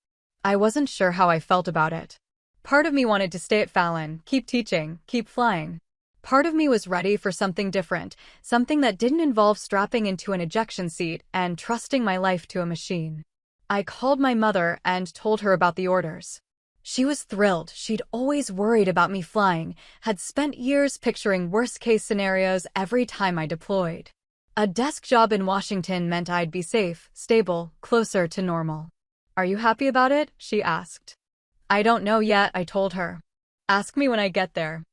I wasn't sure how I felt about it. Part of me wanted to stay at Fallon, keep teaching, keep flying. Part of me was ready for something different, something that didn't involve strapping into an ejection seat and trusting my life to a machine. I called my mother and told her about the orders. She was thrilled. She'd always worried about me flying, had spent years picturing worst-case scenarios every time I deployed. A desk job in Washington meant I'd be safe, stable, closer to normal. "Are you happy about it?" she asked. "I don't know yet," I told her. "Ask me when I get there."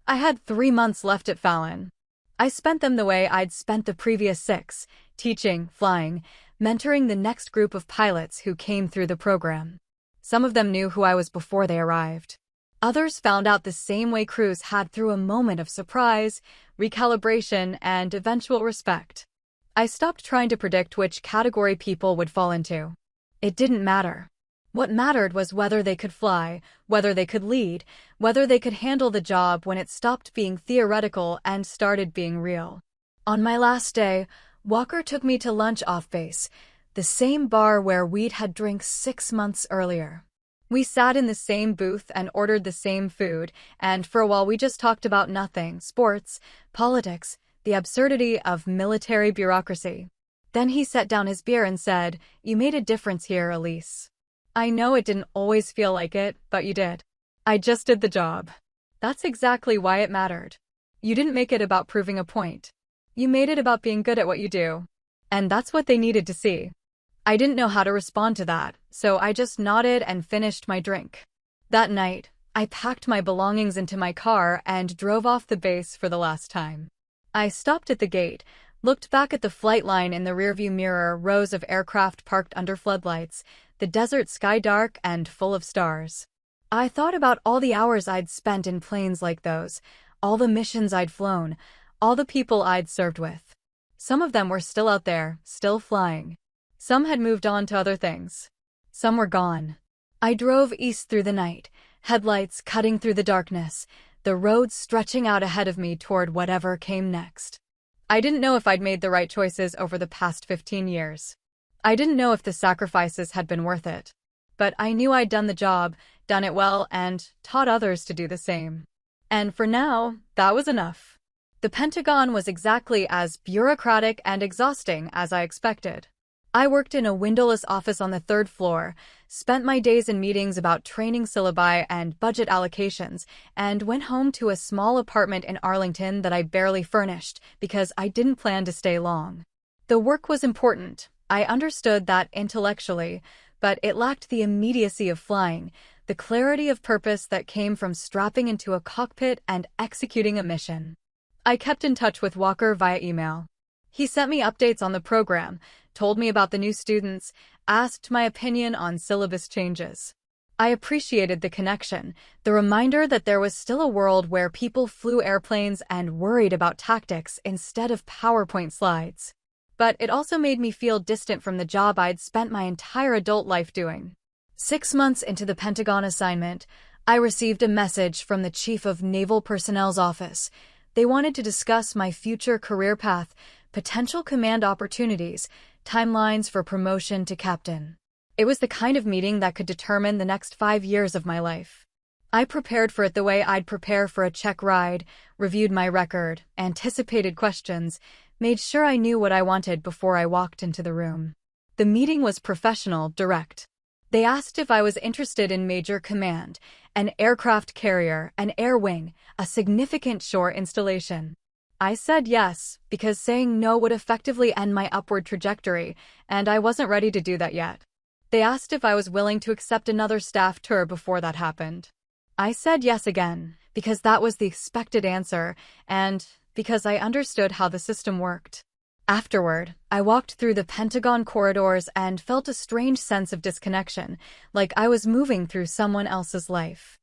I had 3 months left at Fallon. I spent them the way I'd spent the previous 6, teaching, flying, mentoring the next group of pilots who came through the program. Some of them knew who I was before they arrived. Others found out the same way crews had through a moment of surprise, recalibration, and eventual respect. I stopped trying to predict which category people would fall into. It didn't matter. What mattered was whether they could fly, whether they could lead, whether they could handle the job when it stopped being theoretical and started being real. On my last day, Walker took me to lunch off base, the same bar where we'd had drinks 6 months earlier. We sat in the same booth and ordered the same food, and for a while we just talked about nothing: sports, politics, the absurdity of military bureaucracy. Then he set down his beer and said, "You made a difference here, Elise. I know it didn't always feel like it, but you did. I just did the job." That's exactly why it mattered. You didn't make it about proving a point. You made it about being good at what you do. And that's what they needed to see. I didn't know how to respond to that, so I just nodded and finished my drink. That night, I packed my belongings into my car and drove off the base for the last time. I stopped at the gate, looked back at the flight line in the rearview mirror, rows of aircraft parked under floodlights, the desert sky dark and full of stars. I thought about all the hours I'd spent in planes like those, all the missions I'd flown, all the people I'd served with. Some of them were still out there, still flying. Some had moved on to other things. Some were gone. I drove east through the night, headlights cutting through the darkness, the road stretching out ahead of me toward whatever came next. I didn't know if I'd made the right choices over the past 15 years. I didn't know if the sacrifices had been worth it. But I knew I'd done the job, done it well, and taught others to do the same. And for now, that was enough. The Pentagon was exactly as bureaucratic and exhausting as I expected. I worked in a windowless office on the 3rd floor, spent my days in meetings about training syllabi and budget allocations, and went home to a small apartment in Arlington that I barely furnished because I didn't plan to stay long. The work was important. I understood that intellectually, but it lacked the immediacy of flying, the clarity of purpose that came from strapping into a cockpit and executing a mission. I kept in touch with Walker via email. He sent me updates on the program, told me about the new students, asked my opinion on syllabus changes. I appreciated the connection, the reminder that there was still a world where people flew airplanes and worried about tactics instead of PowerPoint slides. But it also made me feel distant from the job I'd spent my entire adult life doing. 6 months into the Pentagon assignment, I received a message from the Chief of Naval Personnel's office. They wanted to discuss my future career path, potential command opportunities, timelines for promotion to captain. It was the kind of meeting that could determine the next 5 years of my life. I prepared for it the way I'd prepare for a check ride, reviewed my record, anticipated questions, made sure I knew what I wanted before I walked into the room. The meeting was professional, direct. They asked if I was interested in major command, an aircraft carrier, an air wing, a significant shore installation. I said yes, because saying no would effectively end my upward trajectory, and I wasn't ready to do that yet. They asked if I was willing to accept another staff tour before that happened. I said yes again, because that was the expected answer, and because I understood how the system worked. Afterward, I walked through the Pentagon corridors and felt a strange sense of disconnection, like I was moving through someone else's life.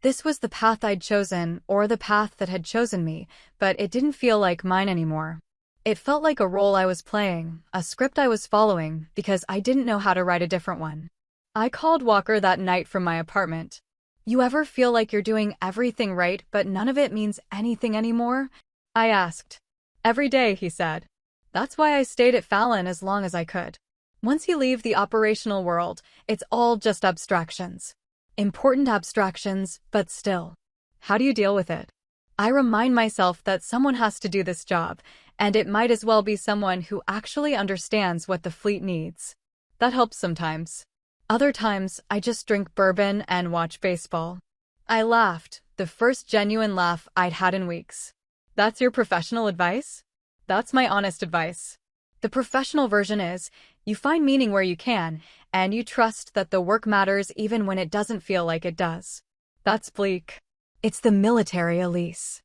This was the path I'd chosen, or the path that had chosen me, but it didn't feel like mine anymore. It felt like a role I was playing, a script I was following, because I didn't know how to write a different one. I called Walker that night from my apartment. "You ever feel like you're doing everything right, but none of it means anything anymore?" I asked. "Every day," he said. "That's why I stayed at Fallon as long as I could. Once you leave the operational world, it's all just abstractions. Important abstractions, but still. How do you deal with it?" I remind myself that someone has to do this job, and it might as well be someone who actually understands what the fleet needs. That helps sometimes. Other times, I just drink bourbon and watch baseball. I laughed, the first genuine laugh I'd had in weeks. "That's your professional advice?" "That's my honest advice. The professional version is, you find meaning where you can, and you trust that the work matters even when it doesn't feel like it does." That's bleak. It's the military, Elise.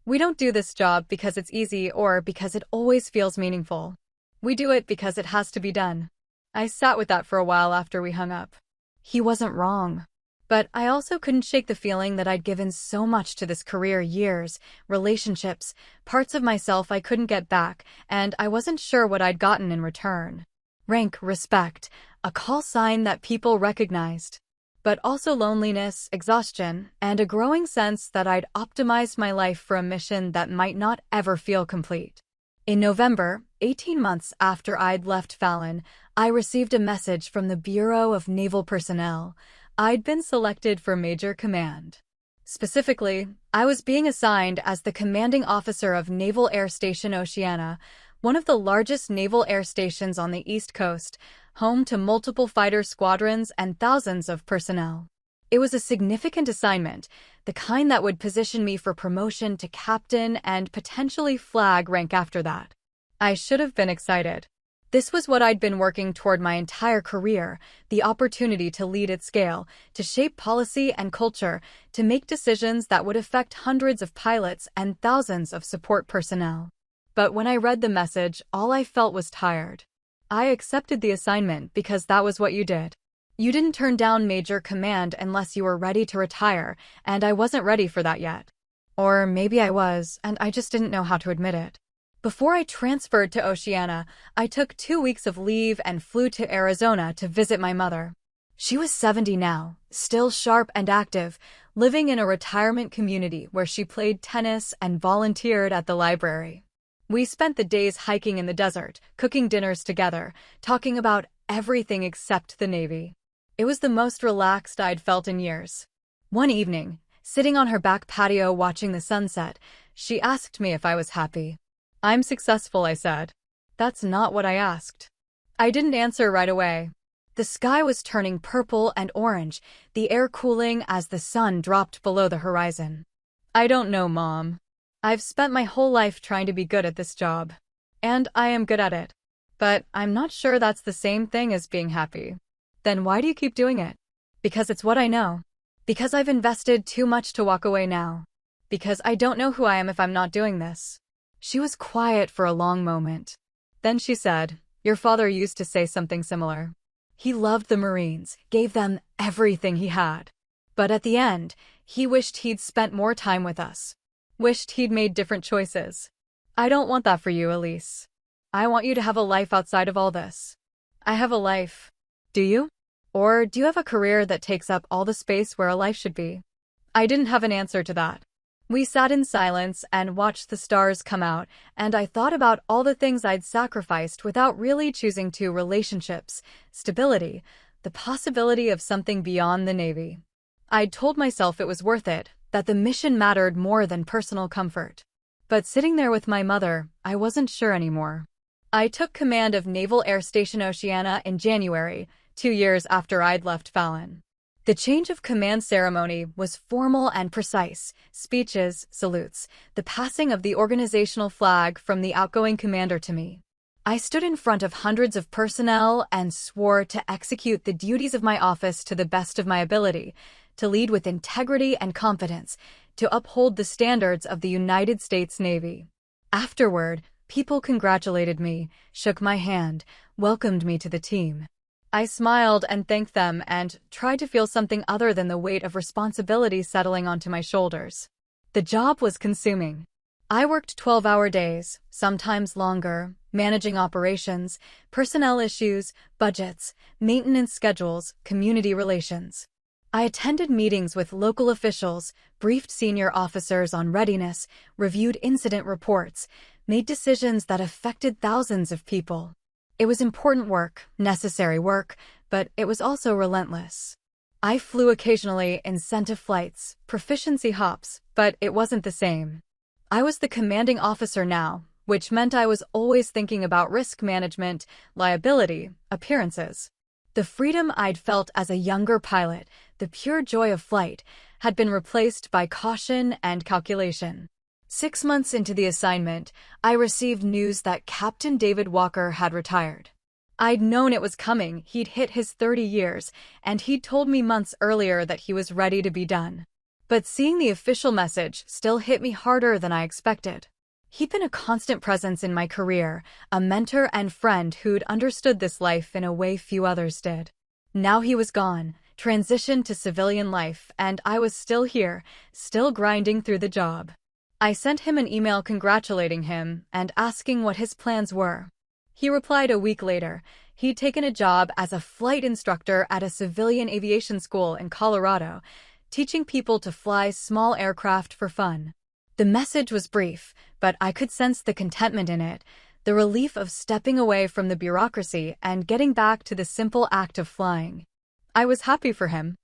We don't do this job because it's easy or because it always feels meaningful. We do it because it has to be done. I sat with that for a while after we hung up. He wasn't wrong. But I also couldn't shake the feeling that I'd given so much to this career, years, relationships, parts of myself I couldn't get back, and I wasn't sure what I'd gotten in return. Rank, respect, a call sign that people recognized. But also loneliness, exhaustion, and a growing sense that I'd optimized my life for a mission that might not ever feel complete. In November, 18 months after I'd left Fallon, I received a message from the Bureau of Naval Personnel. I'd been selected for Major Command. Specifically, I was being assigned as the commanding officer of Naval Air Station Oceana, one of the largest naval air stations on the East Coast, home to multiple fighter squadrons and thousands of personnel. It was a significant assignment, the kind that would position me for promotion to captain and potentially flag rank after that. I should have been excited. This was what I'd been working toward my entire career, the opportunity to lead at scale, to shape policy and culture, to make decisions that would affect hundreds of pilots and thousands of support personnel. But when I read the message, all I felt was tired. I accepted the assignment because that was what you did. You didn't turn down Major Command unless you were ready to retire, and I wasn't ready for that yet. Or maybe I was, and I just didn't know how to admit it. Before I transferred to Oceana, I took 2 weeks of leave and flew to Arizona to visit my mother. She was 70 now, still sharp and active, living in a retirement community where she played tennis and volunteered at the library. We spent the days hiking in the desert, cooking dinners together, talking about everything except the Navy. It was the most relaxed I'd felt in years. One evening, sitting on her back patio watching the sunset, she asked me if I was happy. "I'm successful," I said. "That's not what I asked." I didn't answer right away. The sky was turning purple and orange, the air cooling as the sun dropped below the horizon. "I don't know, Mom. I've spent my whole life trying to be good at this job. And I am good at it. But I'm not sure that's the same thing as being happy." "Then why do you keep doing it?" "Because it's what I know. Because I've invested too much to walk away now. Because I don't know who I am if I'm not doing this." She was quiet for a long moment. Then she said, "Your father used to say something similar. He loved the Marines, gave them everything he had. But at the end, he wished he'd spent more time with us. Wished he'd made different choices. I don't want that for you, Elise. I want you to have a life outside of all this." "I have a life." "Do you? Or do you have a career that takes up all the space where a life should be?" I didn't have an answer to that. We sat in silence and watched the stars come out, and I thought about all the things I'd sacrificed without really choosing to: relationships, stability, the possibility of something beyond the Navy. I'd told myself it was worth it, that the mission mattered more than personal comfort. But sitting there with my mother, I wasn't sure anymore. I took command of Naval Air Station Oceana in January, 2 years after I'd left Fallon. The change of command ceremony was formal and precise: speeches, salutes, the passing of the organizational flag from the outgoing commander to me. I stood in front of hundreds of personnel and swore to execute the duties of my office to the best of my ability, to lead with integrity and confidence, to uphold the standards of the United States Navy. Afterward, people congratulated me, shook my hand, welcomed me to the team. I smiled and thanked them and tried to feel something other than the weight of responsibility settling onto my shoulders. The job was consuming. I worked 12-hour days, sometimes longer, managing operations, personnel issues, budgets, maintenance schedules, community relations. I attended meetings with local officials, briefed senior officers on readiness, reviewed incident reports, made decisions that affected thousands of people. It was important work, necessary work, but it was also relentless. I flew occasionally incentive flights, proficiency hops, but it wasn't the same. I was the commanding officer now, which meant I was always thinking about risk management, liability, appearances. The freedom I'd felt as a younger pilot, the pure joy of flight, had been replaced by caution and calculation. 6 months into the assignment, I received news that Captain David Walker had retired. I'd known it was coming. He'd hit his 30 years, and he'd told me months earlier that he was ready to be done. But seeing the official message still hit me harder than I expected. He'd been a constant presence in my career, a mentor and friend who'd understood this life in a way few others did. Now he was gone, transitioned to civilian life, and I was still here, still grinding through the job. I sent him an email congratulating him and asking what his plans were. He replied a week later. He'd taken a job as a flight instructor at a civilian aviation school in Colorado, teaching people to fly small aircraft for fun. The message was brief, but I could sense the contentment in it, the relief of stepping away from the bureaucracy and getting back to the simple act of flying. I was happy for him.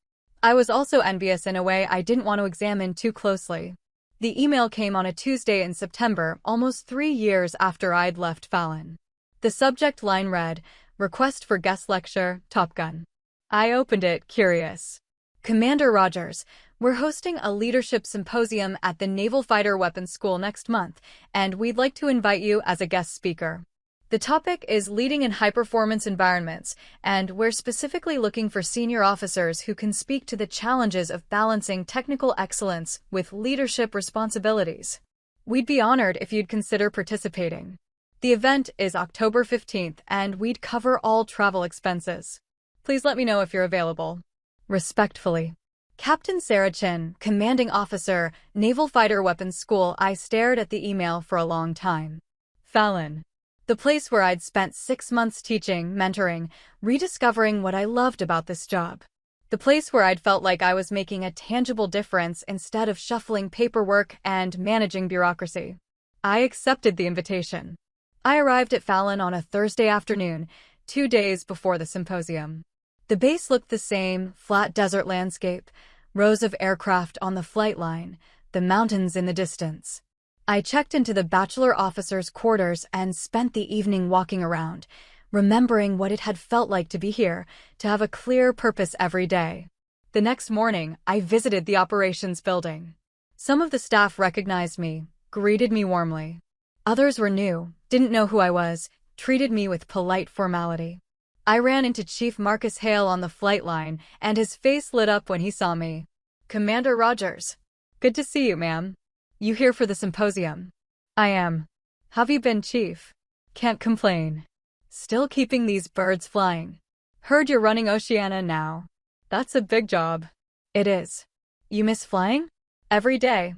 I was also envious in a way I didn't want to examine too closely. The email came on a Tuesday in September, almost 3 years after I'd left Fallon. The subject line read, "Request for guest lecture, Top Gun." I opened it, curious. "Commander Rogers, we're hosting a leadership symposium at the Naval Fighter Weapons School next month, and we'd like to invite you as a guest speaker. The topic is leading in high-performance environments, and we're specifically looking for senior officers who can speak to the challenges of balancing technical excellence with leadership responsibilities. We'd be honored if you'd consider participating. The event is October 15th, and we'd cover all travel expenses. Please let me know if you're available. Respectfully, Captain Sarah Chin, Commanding Officer, Naval Fighter Weapons School." I stared at the email for a long time. Fallon. The place where I'd spent 6 months teaching, mentoring, rediscovering what I loved about this job. The place where I'd felt like I was making a tangible difference instead of shuffling paperwork and managing bureaucracy. I accepted the invitation. I arrived at Fallon on a Thursday afternoon, 2 days before the symposium. The base looked the same, flat desert landscape, rows of aircraft on the flight line, the mountains in the distance. I checked into the bachelor officers' quarters and spent the evening walking around, remembering what it had felt like to be here, to have a clear purpose every day. The next morning, I visited the operations building. Some of the staff recognized me, greeted me warmly. Others were new, didn't know who I was, treated me with polite formality. I ran into Chief Marcus Hale on the flight line, and his face lit up when he saw me. "Commander Rogers. Good to see you, ma'am. You here for the symposium?" "I am. How've you been, Chief?" "Can't complain. Still keeping these birds flying. Heard you're running Oceania now. That's a big job." "It is. You miss flying?" "Every day."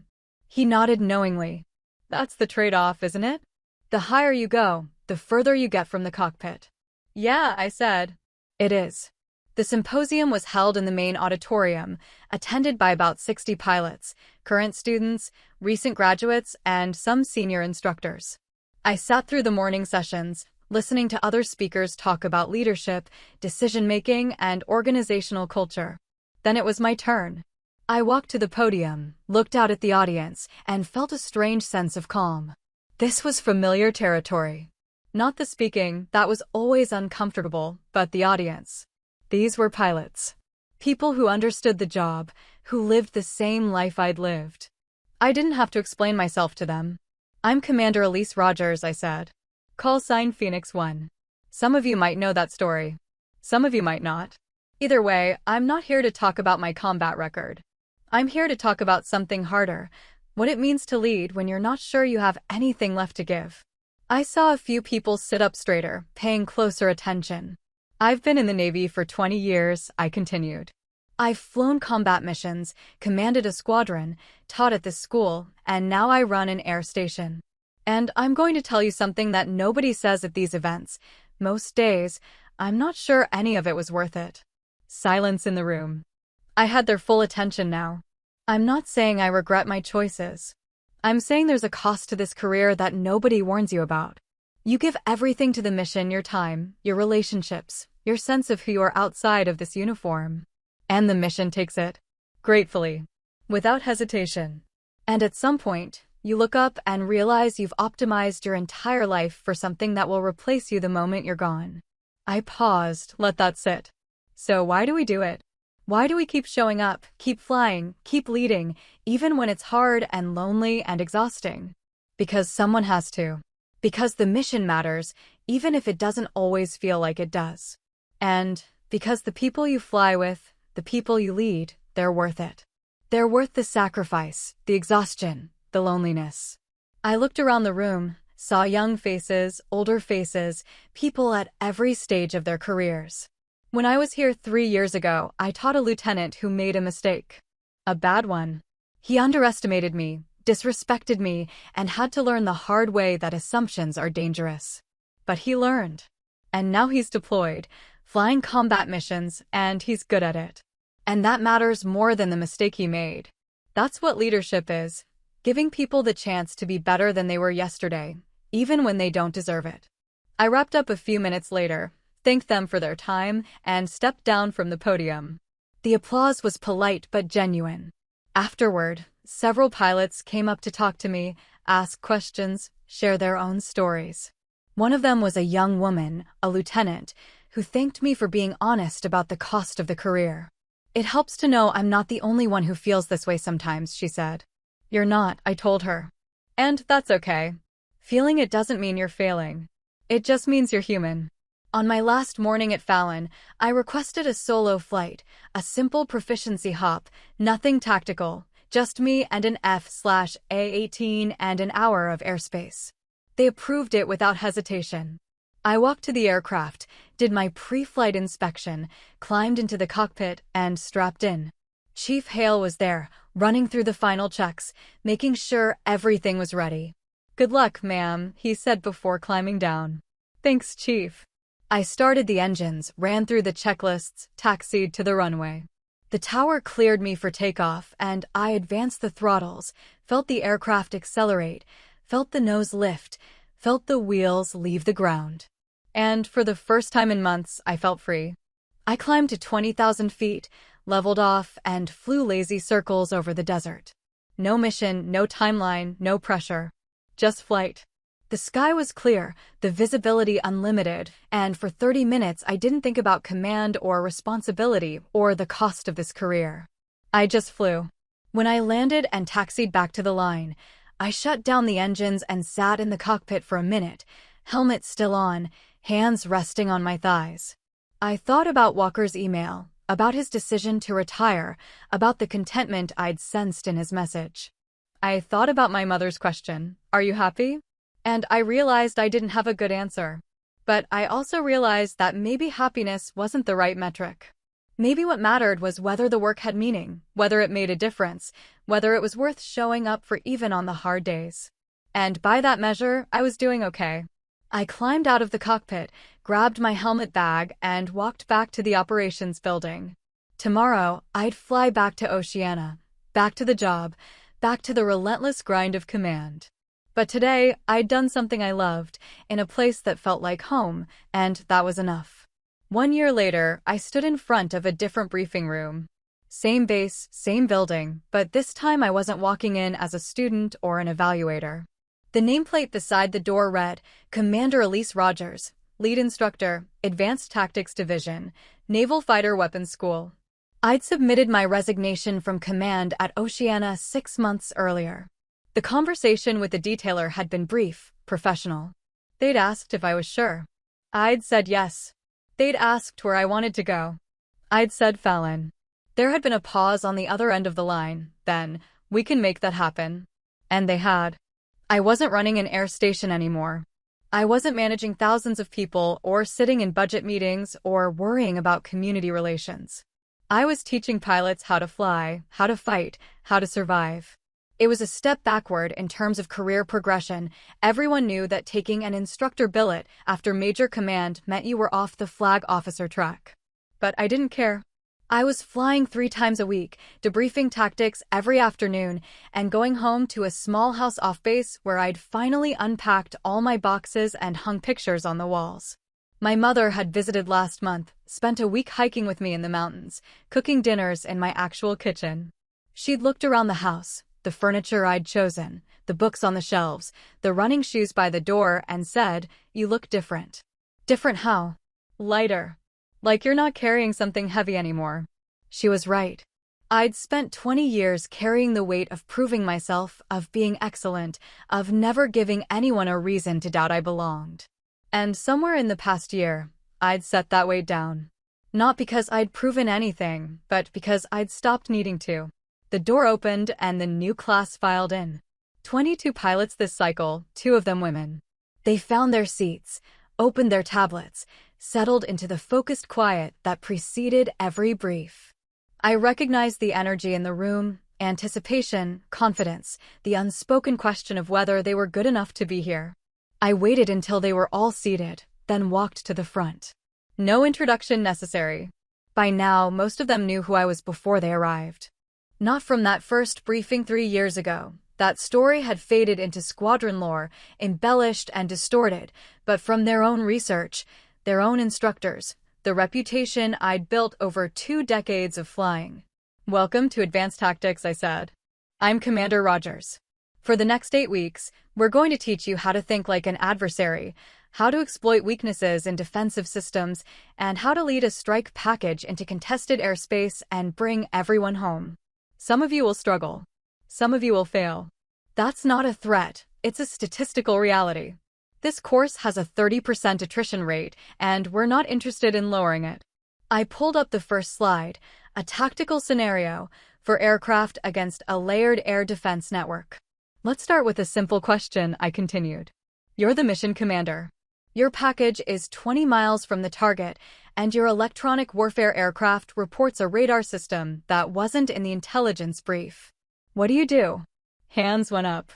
He nodded knowingly. "That's the trade-off, isn't it? The higher you go, the further you get from the cockpit." "Yeah," I said. "It is." The symposium was held in the main auditorium, attended by about 60 pilots, current students, recent graduates, and some senior instructors. I sat through the morning sessions, listening to other speakers talk about leadership, decision-making, and organizational culture. Then it was my turn. I walked to the podium, looked out at the audience, and felt a strange sense of calm. This was familiar territory. Not the speaking, that was always uncomfortable, but the audience. These were pilots. People who understood the job, who lived the same life I'd lived. I didn't have to explain myself to them. "I'm Commander Elise Rogers," I said. "Call sign Phoenix 1. Some of you might know that story. Some of you might not. Either way, I'm not here to talk about my combat record. I'm here to talk about something harder, what it means to lead when you're not sure you have anything left to give." I saw a few people sit up straighter, paying closer attention. I've been in the Navy for 20 years, I continued. I've flown combat missions, commanded a squadron, taught at this school, and now I run an air station. And I'm going to tell you something that nobody says at these events. Most days, I'm not sure any of it was worth it. Silence in the room. I had their full attention now. I'm not saying I regret my choices. I'm saying there's a cost to this career that nobody warns you about. You give everything to the mission, your time, your relationships, your sense of who you are outside of this uniform. And the mission takes it. Gratefully. Without hesitation. And at some point, you look up and realize you've optimized your entire life for something that will replace you the moment you're gone. I paused, let that sit. So why do we do it? Why do we keep showing up, keep flying, keep leading, even when it's hard and lonely and exhausting? Because someone has to. Because the mission matters, even if it doesn't always feel like it does. And because the people you fly with, the people you lead, they're worth it. They're worth the sacrifice, the exhaustion, the loneliness. I looked around the room, saw young faces, older faces, people at every stage of their careers. When I was here 3 years ago, I taught a lieutenant who made a mistake. A bad one. He underestimated me, disrespected me, and had to learn the hard way that assumptions are dangerous. But he learned. And now he's deployed, flying combat missions, and he's good at it. And that matters more than the mistake he made. That's what leadership is, giving people the chance to be better than they were yesterday, even when they don't deserve it. I wrapped up a few minutes later, thanked them for their time, and stepped down from the podium. The applause was polite but genuine. Afterward, several pilots came up to talk to me, ask questions, share their own stories. One of them was a young woman, a lieutenant, who thanked me for being honest about the cost of the career. It helps to know I'm not the only one who feels this way sometimes, she said. You're not, I told her. And that's okay. Feeling it doesn't mean you're failing. It just means you're human. On my last morning at Fallon, I requested a solo flight, a simple proficiency hop, nothing tactical, just me and an F/A-18 and an hour of airspace. They approved it without hesitation. I walked to the aircraft, did my pre-flight inspection, climbed into the cockpit, and strapped in. Chief Hale was there, running through the final checks, making sure everything was ready. Good luck, ma'am, he said before climbing down. Thanks, Chief. I started the engines, ran through the checklists, taxied to the runway. The tower cleared me for takeoff, and I advanced the throttles, felt the aircraft accelerate, felt the nose lift, felt the wheels leave the ground. And for the first time in months, I felt free. I climbed to 20,000 feet, leveled off, and flew lazy circles over the desert. No mission, no timeline, no pressure. Just flight. The sky was clear, the visibility unlimited, and for 30 minutes I didn't think about command or responsibility or the cost of this career. I just flew. When I landed and taxied back to the line, I shut down the engines and sat in the cockpit for a minute, helmet still on, hands resting on my thighs. I thought about Walker's email, about his decision to retire, about the contentment I'd sensed in his message. I thought about my mother's question, "Are you happy?" And I realized I didn't have a good answer. But I also realized that maybe happiness wasn't the right metric. Maybe what mattered was whether the work had meaning, whether it made a difference, whether it was worth showing up for even on the hard days. And by that measure, I was doing okay. I climbed out of the cockpit, grabbed my helmet bag, and walked back to the operations building. Tomorrow, I'd fly back to Oceania, back to the job, back to the relentless grind of command. But today, I'd done something I loved, in a place that felt like home, and that was enough. 1 year later, I stood in front of a different briefing room. Same base, same building, but this time I wasn't walking in as a student or an evaluator. The nameplate beside the door read, Commander Elise Rogers, Lead Instructor, Advanced Tactics Division, Naval Fighter Weapons School. I'd submitted my resignation from command at Oceania 6 months earlier. The conversation with the detailer had been brief, professional. They'd asked if I was sure. I'd said yes. They'd asked where I wanted to go. I'd said Fallon. There had been a pause on the other end of the line, then, "We can make that happen." And they had. I wasn't running an air station anymore. I wasn't managing thousands of people or sitting in budget meetings or worrying about community relations. I was teaching pilots how to fly, how to fight, how to survive. It was a step backward in terms of career progression. Everyone knew that taking an instructor billet after major command meant you were off the flag officer track. But I didn't care. I was flying 3 times a week, debriefing tactics every afternoon, and going home to a small house off base where I'd finally unpacked all my boxes and hung pictures on the walls. My mother had visited last month, spent a week hiking with me in the mountains, cooking dinners in my actual kitchen. She'd looked around the house, the furniture I'd chosen, the books on the shelves, the running shoes by the door, and said, "You look different." Different how? Lighter. Like you're not carrying something heavy anymore. She was right. I'd spent 20 years carrying the weight of proving myself, of being excellent, of never giving anyone a reason to doubt I belonged. And somewhere in the past year, I'd set that weight down. Not because I'd proven anything, but because I'd stopped needing to. The door opened and the new class filed in. 22 pilots this cycle, 2 of them women. They found their seats, opened their tablets, settled into the focused quiet that preceded every brief. I recognized the energy in the room, anticipation, confidence, the unspoken question of whether they were good enough to be here. I waited until they were all seated, then walked to the front. No introduction necessary. By now, most of them knew who I was before they arrived. Not from that first briefing 3 years ago. That story had faded into squadron lore, embellished and distorted, but from their own research, their own instructors, the reputation I'd built over 2 decades of flying. "Welcome to Advanced Tactics," I said. "I'm Commander Rogers. For the next 8 weeks, we're going to teach you how to think like an adversary, how to exploit weaknesses in defensive systems, and how to lead a strike package into contested airspace and bring everyone home. Some of you will struggle. Some of you will fail. That's not a threat, it's a statistical reality. This course has a 30% attrition rate, and we're not interested in lowering it." I pulled up the first slide, a tactical scenario for aircraft against a layered air defense network. "Let's start with a simple question," I continued. "You're the mission commander. Your package is 20 miles from the target, and your electronic warfare aircraft reports a radar system that wasn't in the intelligence brief. What do?" Hands went up.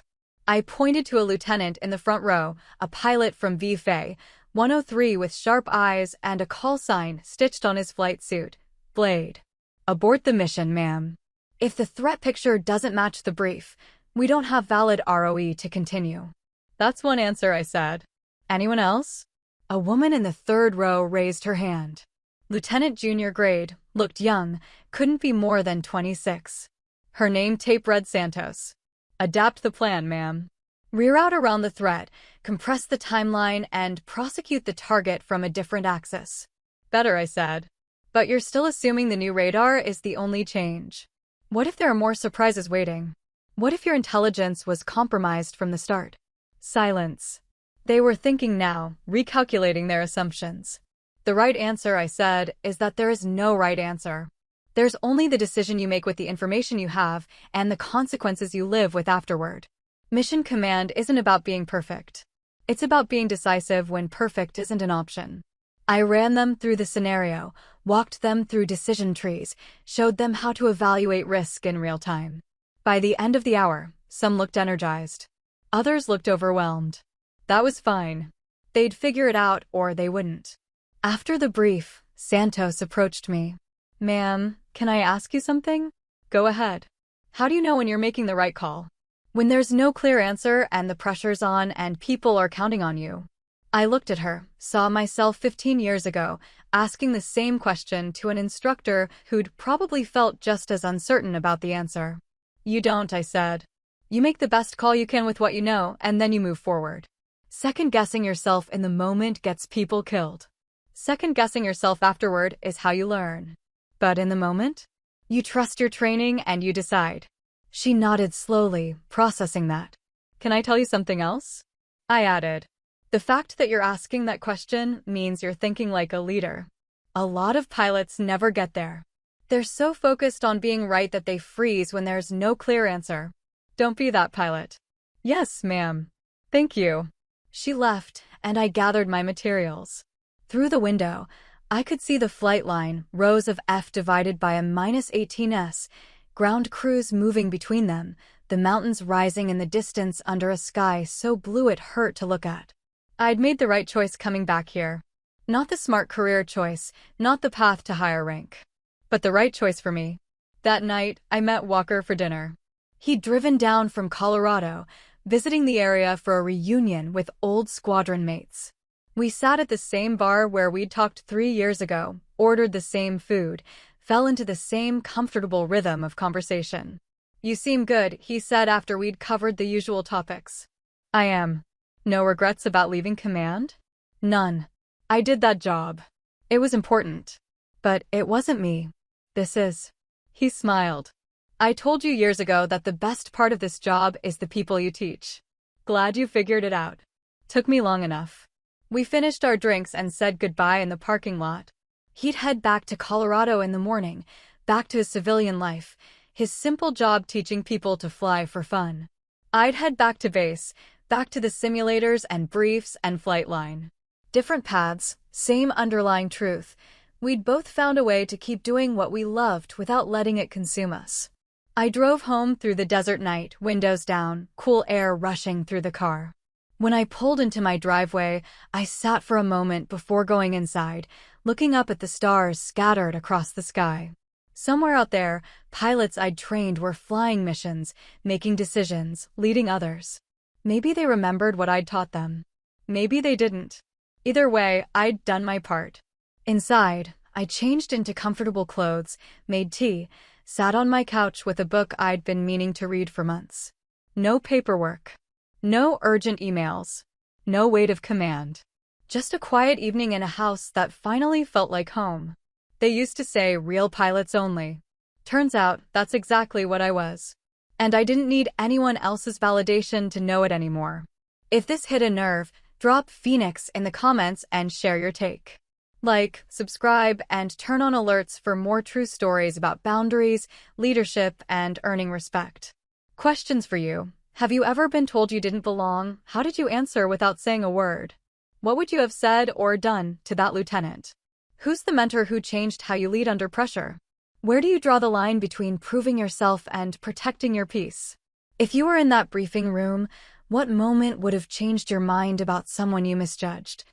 I pointed to a lieutenant in the front row, a pilot from VFA 103 with sharp eyes and a call sign stitched on his flight suit. "Blade. Abort the mission, ma'am. If the threat picture doesn't match the brief, we don't have valid ROE to continue." "That's one answer," I said. "Anyone else?" A woman in the 3rd row raised her hand. Lieutenant junior grade, looked young, couldn't be more than 26. Her name tape read Santos. "Adapt the plan, ma'am. Reroute around the threat, compress the timeline, and prosecute the target from a different axis." "Better," I said. "But you're still assuming the new radar is the only change. What if there are more surprises waiting? What if your intelligence was compromised from the start?" Silence. They were thinking now, recalculating their assumptions. "The right answer," I said, "is that there is no right answer. There's only the decision you make with the information you have and the consequences you live with afterward. Mission command isn't about being perfect. It's about being decisive when perfect isn't an option." I ran them through the scenario, walked them through decision trees, showed them how to evaluate risk in real time. By the end of the hour, some looked energized. Others looked overwhelmed. That was fine. They'd figure it out or they wouldn't. After the brief, Santos approached me. "Ma'am, can I ask you something?" "Go ahead." "How do you know when you're making the right call? When there's no clear answer and the pressure's on and people are counting on you?" I looked at her, saw myself 15 years ago, asking the same question to an instructor who'd probably felt just as uncertain about the answer. "You don't," I said. "You make the best call you can with what you know, and then you move forward. Second-guessing yourself in the moment gets people killed. Second-guessing yourself afterward is how you learn. But in the moment, you trust your training and you decide." She nodded slowly, processing that. "Can I tell you something else?" I added. "The fact that you're asking that question means you're thinking like a leader. A lot of pilots never get there. They're so focused on being right that they freeze when there's no clear answer. Don't be that pilot." "Yes, ma'am. Thank you." She left, and I gathered my materials. Through the window, I could see the flight line, rows of F divided by a -18s, ground crews moving between them, the mountains rising in the distance under a sky so blue it hurt to look at. I'd made the right choice coming back here. Not the smart career choice, not the path to higher rank, but the right choice for me. That night, I met Walker for dinner. He'd driven down from Colorado, visiting the area for a reunion with old squadron mates. We sat at the same bar where we'd talked 3 years ago, ordered the same food, fell into the same comfortable rhythm of conversation. "You seem good," he said after we'd covered the usual topics. "I am. No regrets about leaving command?" "None. I did that job. It was important. But it wasn't me. This is." He smiled. "I told you years ago that the best part of this job is the people you teach. Glad you figured it out. Took me long enough." We finished our drinks and said goodbye in the parking lot. He'd head back to Colorado in the morning, back to his civilian life, his simple job teaching people to fly for fun. I'd head back to base, back to the simulators and briefs and flight line. Different paths, same underlying truth. We'd both found a way to keep doing what we loved without letting it consume us. I drove home through the desert night, windows down, cool air rushing through the car. When I pulled into my driveway, I sat for a moment before going inside, looking up at the stars scattered across the sky. Somewhere out there, pilots I'd trained were flying missions, making decisions, leading others. Maybe they remembered what I'd taught them. Maybe they didn't. Either way, I'd done my part. Inside, I changed into comfortable clothes, made tea, sat on my couch with a book I'd been meaning to read for months. No paperwork. No urgent emails. No weight of command. Just a quiet evening in a house that finally felt like home. They used to say real pilots only. Turns out that's exactly what I was. And I didn't need anyone else's validation to know it anymore. If this hit a nerve, drop Phoenix in the comments and share your take. Like, subscribe, and turn on alerts for more true stories about boundaries, leadership, and earning respect. Questions for you. Have you ever been told you didn't belong? How did you answer without saying a word? What would you have said or done to that lieutenant? Who's the mentor who changed how you lead under pressure? Where do you draw the line between proving yourself and protecting your peace? If you were in that briefing room, what moment would have changed your mind about someone you misjudged?